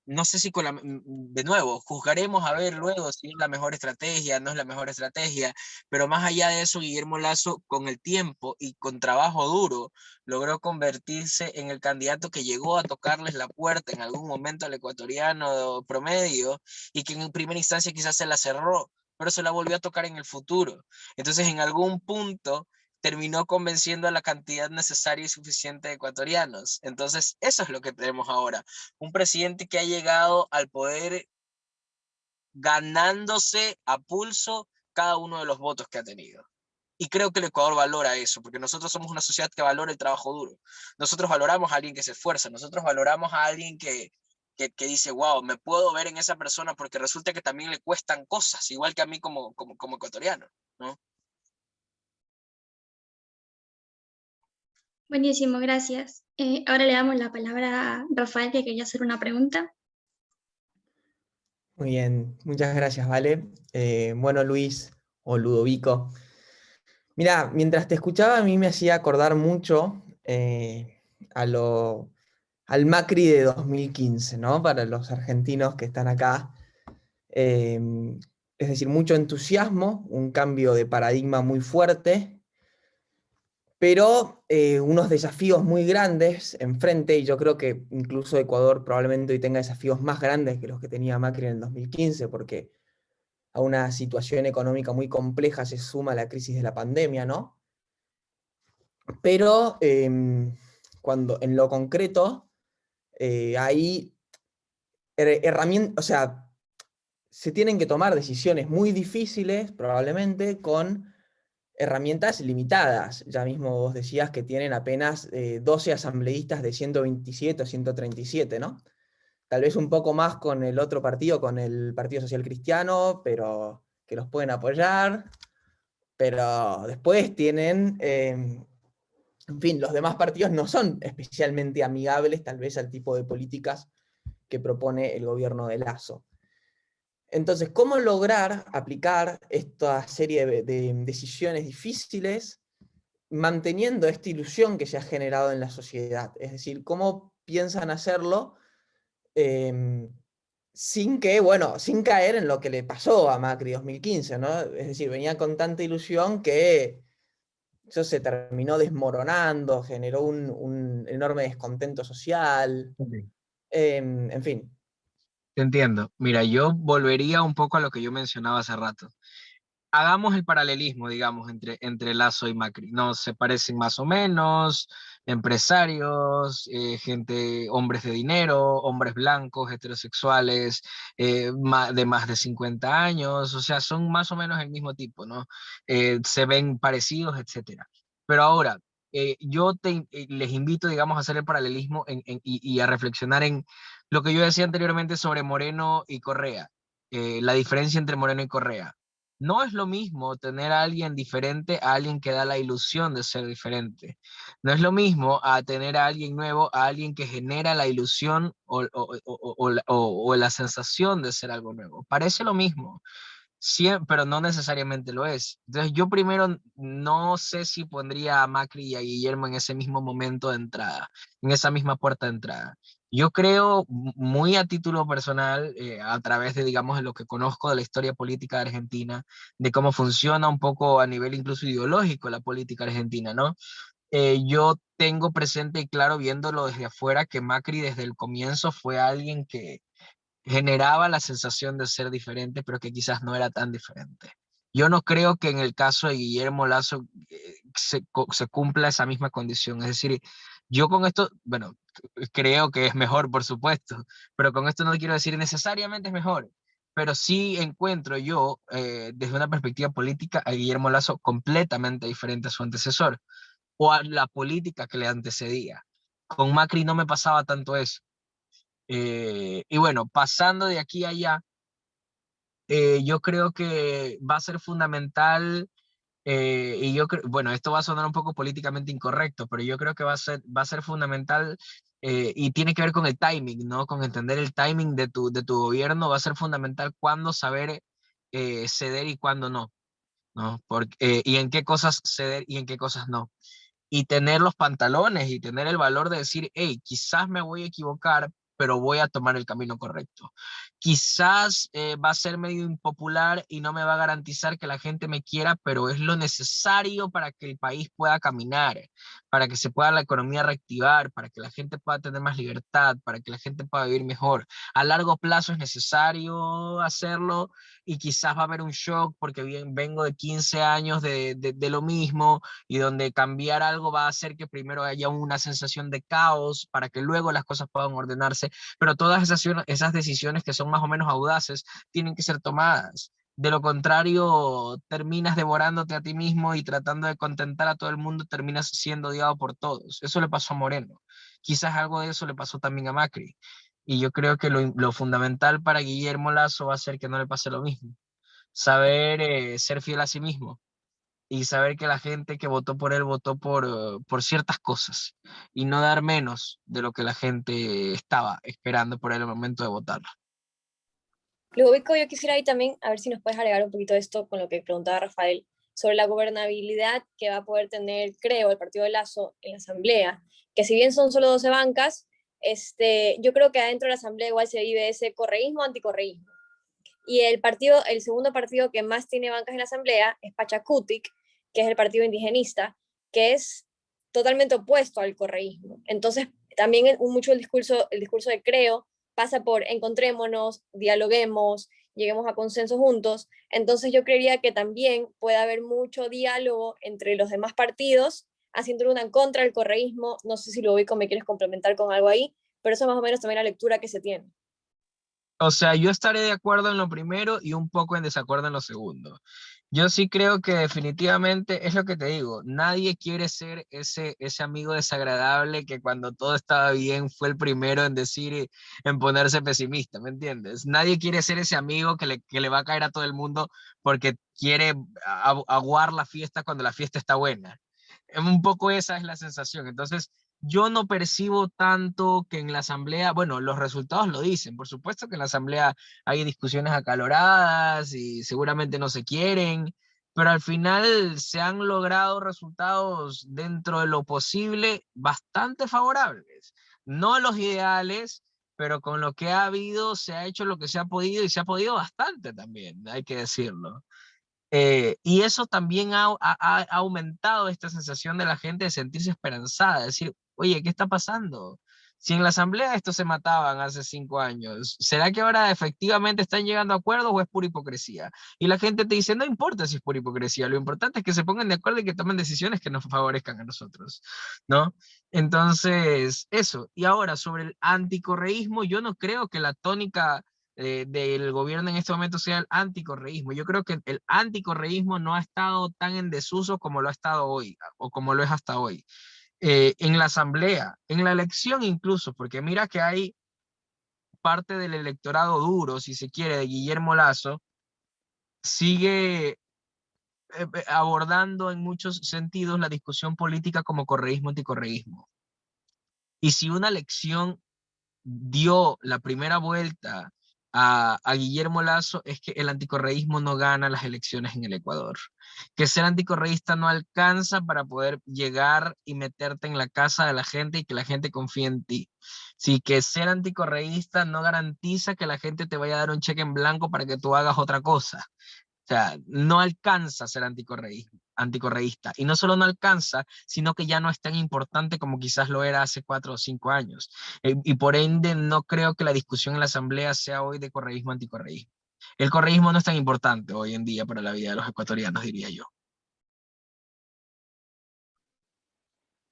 [SPEAKER 10] no sé si de nuevo, juzgaremos a ver luego si es la mejor estrategia, no es la mejor estrategia, pero más allá de eso, Guillermo Lasso, con el tiempo y con trabajo duro, logró convertirse en el candidato que llegó a tocarles la puerta en algún momento al ecuatoriano promedio, y que en primera instancia quizás se la cerró, pero se la volvió a tocar en el futuro. Entonces, en algún punto terminó convenciendo a la cantidad necesaria y suficiente de ecuatorianos. Entonces, eso es lo que tenemos ahora. Un presidente que ha llegado al poder ganándose a pulso cada uno de los votos que ha tenido. Y creo que el Ecuador valora eso, porque nosotros somos una sociedad que valora el trabajo duro. Nosotros valoramos a alguien que se esfuerza, nosotros valoramos a alguien que dice, wow, me puedo ver en esa persona, porque resulta que también le cuestan cosas, igual que a mí como ecuatoriano, ¿no?
[SPEAKER 9] Buenísimo, gracias. Ahora le damos la palabra a Rafael, que quería hacer una pregunta.
[SPEAKER 11] Muy bien, muchas gracias, Vale. Bueno, Luis, o Ludovico, mira, mientras te escuchaba a mí me hacía acordar mucho al Macri de 2015, ¿no? Para los argentinos que están acá. Es decir, mucho entusiasmo, un cambio de paradigma muy fuerte, pero unos desafíos muy grandes enfrente, y yo creo que incluso Ecuador probablemente hoy tenga desafíos más grandes que los que tenía Macri en el 2015, porque a una situación económica muy compleja se suma la crisis de la pandemia, ¿no? Pero cuando en lo concreto hay herramientas, o sea, se tienen que tomar decisiones muy difíciles, probablemente, con herramientas limitadas. Ya mismo vos decías que tienen apenas 12 asambleístas de 127 o 137, ¿no? Tal vez un poco más con el otro partido, con el Partido Social Cristiano, pero que los pueden apoyar. Pero después tienen, en fin, los demás partidos no son especialmente amigables tal vez al tipo de políticas que propone el gobierno de Lasso. Entonces, ¿cómo lograr aplicar esta serie de decisiones difíciles manteniendo esta ilusión que se ha generado en la sociedad? Es decir, ¿cómo piensan hacerlo sin que, bueno, sin caer en lo que le pasó a Macri 2015, ¿no? Es decir, venía con tanta ilusión que eso se terminó desmoronando, generó un enorme descontento social, en fin.
[SPEAKER 10] Te entiendo. Mira, yo volvería un poco a lo que yo mencionaba hace rato. Hagamos el paralelismo, digamos, entre Lasso y Macri. No se parecen más o menos, empresarios, gente, hombres de dinero, hombres blancos, heterosexuales, de más de 50 años, o sea, son más o menos el mismo tipo, ¿no? Se ven parecidos, etcétera. Pero ahora, yo les invito, digamos, a hacer el paralelismo y a reflexionar en lo que yo decía anteriormente sobre Moreno y Correa, la diferencia entre Moreno y Correa. No es lo mismo tener a alguien diferente a alguien que da la ilusión de ser diferente. No es lo mismo a tener a alguien nuevo a alguien que genera la ilusión o la sensación de ser algo nuevo. Parece lo mismo, sí, pero no necesariamente lo es. Entonces yo primero no sé si pondría a Macri y a Guillermo en ese mismo momento de entrada, en esa misma puerta de entrada. Yo creo, muy a título personal, a través de, digamos, de lo que conozco de la historia política de Argentina, de cómo funciona un poco a nivel incluso ideológico la política argentina, ¿no? Yo tengo presente y claro, viéndolo desde afuera, que Macri desde el comienzo fue alguien que generaba la sensación de ser diferente, pero que quizás no era tan diferente. Yo no creo que en el caso de Guillermo Lasso se cumpla esa misma condición. Es decir, yo con esto, bueno, creo que es mejor, por supuesto, pero con esto no quiero decir necesariamente es mejor, pero sí encuentro yo, desde una perspectiva política, a Guillermo Lasso completamente diferente a su antecesor, o a la política que le antecedía. Con Macri no me pasaba tanto eso. Y bueno, pasando de aquí a allá, yo creo que va a ser fundamental, y yo creo, bueno, esto va a sonar un poco políticamente incorrecto, pero yo creo que va a ser fundamental, y tiene que ver con el timing, ¿no? Con entender el timing de tu gobierno, va a ser fundamental cuándo saber ceder y cuándo no, ¿no? Porque, y en qué cosas ceder y en qué cosas no. Y tener los pantalones y tener el valor de decir, hey, quizás me voy a equivocar, pero voy a tomar el camino correcto. Quizás va a ser medio impopular y no me va a garantizar que la gente me quiera, pero es lo necesario para que el país pueda caminar, para que se pueda la economía reactivar, para que la gente pueda tener más libertad, para que la gente pueda vivir mejor. A largo plazo es necesario hacerlo y quizás va a haber un shock porque bien, vengo de 15 años de lo mismo y donde cambiar algo va a hacer que primero haya una sensación de caos para que luego las cosas puedan ordenarse, pero todas esas decisiones que son más o menos audaces tienen que ser tomadas. De lo contrario, terminas devorándote a ti mismo y tratando de contentar a todo el mundo, terminas siendo odiado por todos. Eso le pasó a Moreno. Quizás algo de eso le pasó también a Macri. Y yo creo que lo fundamental para Guillermo Lasso va a ser que no le pase lo mismo. Saber ser fiel a sí mismo y saber que la gente que votó por él votó por ciertas cosas y no dar menos de lo que la gente estaba esperando por él en el momento de votarlo.
[SPEAKER 3] Ludovico, yo quisiera ahí también, a ver si nos puedes agregar un poquito de esto con lo que preguntaba Rafael, sobre la gobernabilidad que va a poder tener, creo, el partido de Lasso en la Asamblea, que si bien son solo 12 bancas, yo creo que adentro de la Asamblea igual se vive ese correísmo, anticorreísmo. Y el segundo partido que más tiene bancas en la Asamblea es Pachacutic, que es el partido indigenista, que es totalmente opuesto al correísmo. Entonces, también mucho el discurso de Creo pasa por encontrémonos, dialoguemos, lleguemos a consenso juntos. Entonces yo creería que también puede haber mucho diálogo entre los demás partidos, haciendo una en contra del correísmo. No sé si Ludovico me quieres complementar con algo ahí, pero eso es más o menos también la lectura que se tiene.
[SPEAKER 10] O sea, yo estaré de acuerdo en lo primero y un poco en desacuerdo en lo segundo. Yo sí creo que definitivamente es lo que te digo, nadie quiere ser ese amigo desagradable que cuando todo estaba bien fue el primero en decir, en ponerse pesimista, ¿me entiendes? Nadie quiere ser ese amigo que le va a caer a todo el mundo porque quiere aguar la fiesta cuando la fiesta está buena. Un poco esa es la sensación. Entonces, yo no percibo tanto que en la asamblea, bueno, los resultados lo dicen, por supuesto que en la asamblea hay discusiones acaloradas y seguramente no se quieren, pero al final se han logrado resultados dentro de lo posible bastante favorables. No los ideales, pero con lo que ha habido se ha hecho lo que se ha podido y se ha podido bastante también, hay que decirlo. Y eso también ha aumentado esta sensación de la gente de sentirse esperanzada, de decir, oye, ¿qué está pasando? Si en la asamblea estos se mataban hace 5 años, ¿será que ahora efectivamente están llegando a acuerdos o es pura hipocresía? Y la gente te dice, no importa si es pura hipocresía, lo importante es que se pongan de acuerdo y que tomen decisiones que nos favorezcan a nosotros, ¿no? Entonces, eso. Y ahora, sobre el anticorreísmo, yo no creo que la tónica del gobierno en este momento sea el anticorreísmo. Yo creo que el anticorreísmo no ha estado tan en desuso como lo ha estado hoy, o como lo es hasta hoy. En la asamblea, en la elección incluso, porque mira que hay parte del electorado duro, si se quiere, de Guillermo Lasso, sigue abordando en muchos sentidos la discusión política como correísmo, anticorreísmo. Y si una elección dio la primera vuelta a Guillermo Lasso es que el anticorreísmo no gana las elecciones en el Ecuador. Que ser anticorreísta no alcanza para poder llegar y meterte en la casa de la gente y que la gente confíe en ti. Sí, que ser anticorreísta no garantiza que la gente te vaya a dar un cheque en blanco para que tú hagas otra cosa. O sea, no alcanza a ser anticorreísta. Y no solo no alcanza, sino que ya no es tan importante como quizás lo era hace 4 o 5 años. Y por ende, no creo que la discusión en la asamblea sea hoy de correísmo anticorreísmo. El correísmo no es tan importante hoy en día para la vida de los ecuatorianos, diría yo.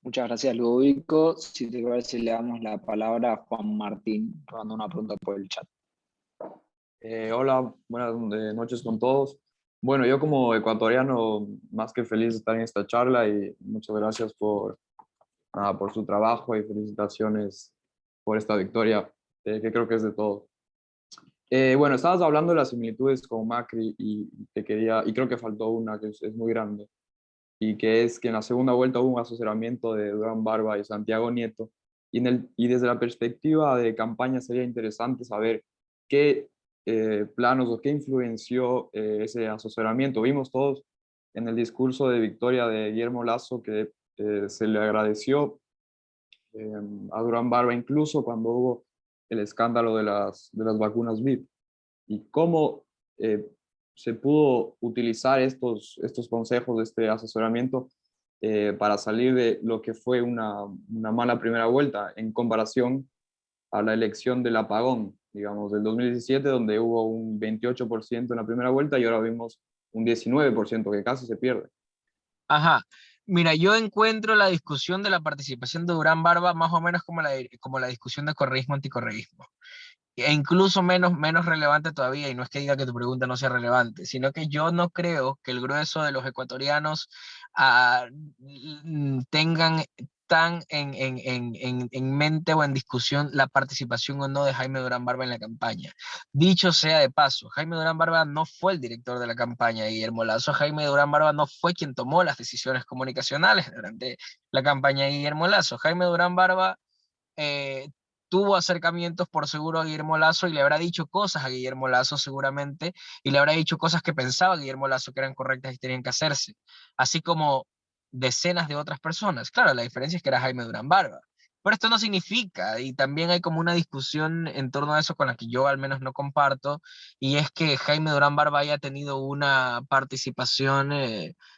[SPEAKER 5] Muchas gracias, Ludovico. Si te parece, le damos la palabra a Juan Martín, dando una pregunta por el chat.
[SPEAKER 12] Hola, buenas noches con todos. Bueno, yo como ecuatoriano, más que feliz de estar en esta charla y muchas gracias por su trabajo y felicitaciones por esta victoria, que creo que es de todos. Bueno, estabas hablando de las similitudes con Macri y creo que faltó una que es muy grande, y que es que en la segunda vuelta hubo un asesoramiento de Durán Barba y Santiago Nieto, y desde la perspectiva de campaña sería interesante saber qué planos o qué influenció ese asesoramiento. Vimos todos en el discurso de victoria de Guillermo Lasso que se le agradeció a Durán Barba incluso cuando hubo el escándalo de las vacunas VIP, y cómo se pudo utilizar estos consejos, este asesoramiento, para salir de lo que fue una mala primera vuelta en comparación a la elección del apagón, digamos, del 2017, donde hubo un 28% en la primera vuelta y ahora vimos un 19%, que casi se pierde.
[SPEAKER 10] Ajá. Mira, yo encuentro la discusión de la participación de Durán Barba más o menos como la discusión de correísmo anticorreísmo. E incluso menos relevante todavía, y no es que diga que tu pregunta no sea relevante, sino que yo no creo que el grueso de los ecuatorianos tengan tan en mente o en discusión la participación o no de Jaime Durán Barba en la campaña. Dicho sea de paso, Jaime Durán Barba no fue el director de la campaña de Guillermo Lasso. Jaime Durán Barba no fue quien tomó las decisiones comunicacionales durante la campaña de Guillermo Lasso. Jaime Durán Barba tuvo acercamientos por seguro a Guillermo Lasso y le habrá dicho cosas a Guillermo Lasso seguramente, y le habrá dicho cosas que pensaba Guillermo Lasso que eran correctas y tenían que hacerse, así como decenas de otras personas. Claro, la diferencia es que era Jaime Durán Barba. Pero esto no significa, y también hay como una discusión en torno a eso con la que yo al menos no comparto, y es que Jaime Durán Barba haya tenido una participación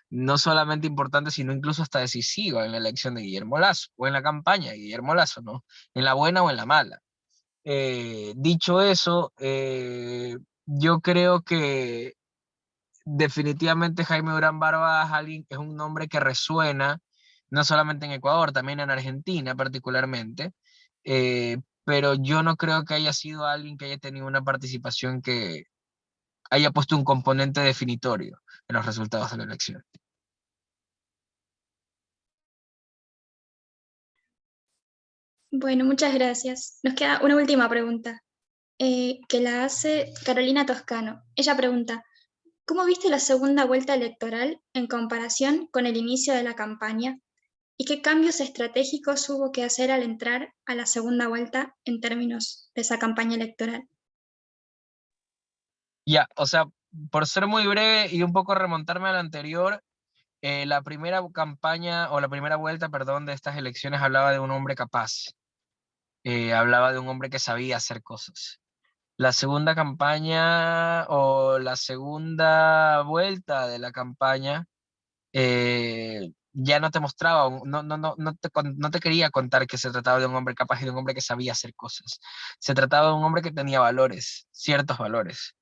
[SPEAKER 10] no solamente importante, sino incluso hasta decisiva en la elección de Guillermo Lasso, o en la campaña de Guillermo Lasso, ¿no? En la buena o en la mala. Dicho eso, yo creo que definitivamente Jaime Durán Barba es un nombre que resuena, no solamente en Ecuador, también en Argentina particularmente, pero yo no creo que haya sido alguien que haya tenido una participación que haya puesto un componente definitorio en los resultados de la elección.
[SPEAKER 9] Bueno, muchas gracias. Nos queda una última pregunta, que la hace Carolina Toscano. Ella pregunta, ¿cómo viste la segunda vuelta electoral en comparación con el inicio de la campaña? ¿Y qué cambios estratégicos hubo que hacer al entrar a la segunda vuelta en términos de esa campaña electoral?
[SPEAKER 10] Ya, o sea, por ser muy breve y un poco remontarme a la anterior, la primera campaña, o la primera vuelta, perdón, de estas elecciones hablaba de un hombre capaz, hablaba de un hombre que sabía hacer cosas. La segunda campaña o la segunda vuelta de la campaña ya no te mostraba, no te quería contar que se trataba de un hombre capaz y de un hombre que sabía hacer cosas. Se trataba de un hombre que tenía valores, ciertos valores.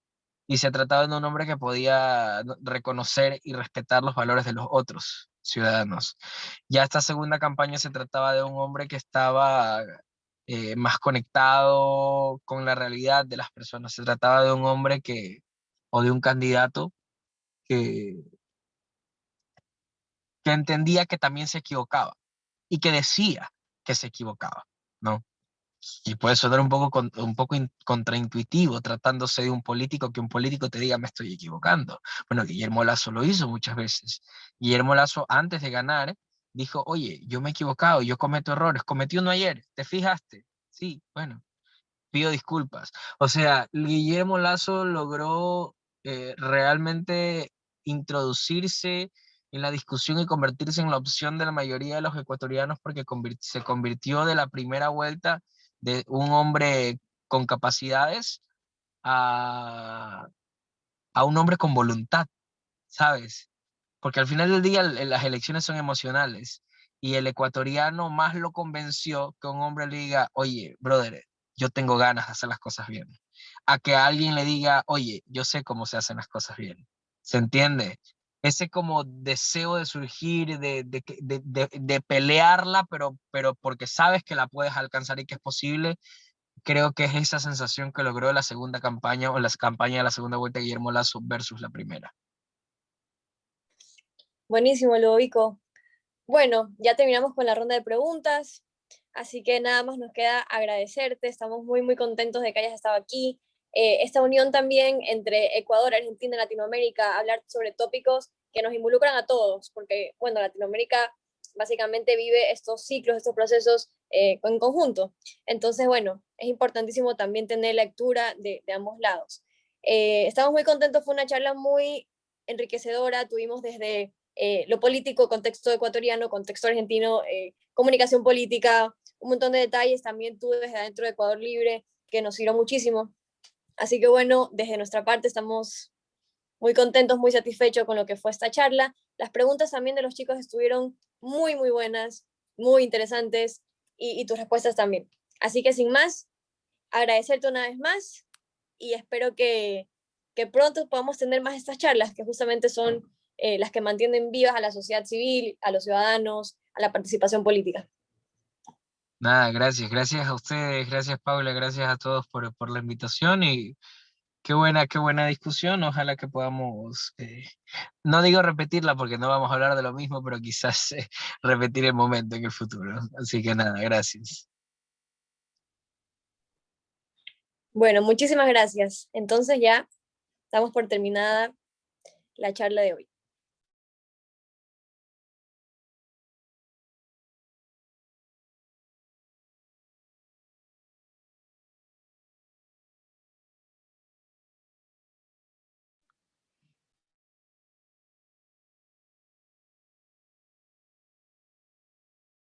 [SPEAKER 10] Y se trataba de un hombre que podía reconocer y respetar los valores de los otros ciudadanos. Ya esta segunda campaña se trataba de un hombre que estaba más conectado con la realidad de las personas. Se trataba de un hombre o de un candidato que, que entendía que también se equivocaba y que decía que se equivocaba, ¿no? Y puede sonar un poco contraintuitivo tratándose de un político, que un político te diga me estoy equivocando. Bueno, Guillermo Lasso lo hizo muchas veces. Guillermo Lasso, antes de ganar, dijo, oye, yo me he equivocado, yo cometo errores, cometí uno ayer, ¿te fijaste? Sí, bueno, pido disculpas. O sea, Guillermo Lasso logró realmente introducirse en la discusión y convertirse en la opción de la mayoría de los ecuatorianos, porque se convirtió de la primera vuelta de un hombre con capacidades a un hombre con voluntad, ¿sabes? Porque al final del día las elecciones son emocionales, y el ecuatoriano más lo convenció que un hombre le diga, oye, brother, yo tengo ganas de hacer las cosas bien, a que alguien le diga, oye, yo sé cómo se hacen las cosas bien. ¿Se entiende? ese como deseo de surgir, de pelearla, pero porque sabes que la puedes alcanzar y que es posible. Creo que es esa sensación que logró la segunda campaña o la campaña de la segunda vuelta de Guillermo Lasso versus la primera.
[SPEAKER 3] Buenísimo, Ludovico. Bueno, ya terminamos con la ronda de preguntas, así que nada más nos queda agradecerte. Estamos muy, muy contentos de que hayas estado aquí. Esta unión también entre Ecuador, Argentina y Latinoamérica, hablar sobre tópicos que nos involucran a todos, porque, bueno, Latinoamérica básicamente vive estos ciclos, estos procesos en conjunto. Entonces, bueno, es importantísimo también tener lectura de ambos lados. Estamos muy contentos, fue una charla muy enriquecedora, tuvimos desde lo político, contexto ecuatoriano, contexto argentino, comunicación política, un montón de detalles también tú desde adentro de Ecuador Libre, que nos sirvió muchísimo. Así que bueno, desde nuestra parte estamos muy contentos, muy satisfechos con lo que fue esta charla. Las preguntas también de los chicos estuvieron muy, muy buenas, muy interesantes, y tus respuestas también. Así que sin más, agradecerte una vez más y espero que pronto podamos tener más estas charlas, que justamente son las que mantienen vivas a la sociedad civil, a los ciudadanos, a la participación política.
[SPEAKER 10] Nada, gracias a ustedes, gracias Paula, gracias a todos por la invitación y qué buena discusión. Ojalá que podamos, no digo repetirla porque no vamos a hablar de lo mismo, pero quizás repetir el momento en el futuro. Así que nada, gracias.
[SPEAKER 3] Bueno, muchísimas gracias. Entonces ya damos por terminada la charla de hoy.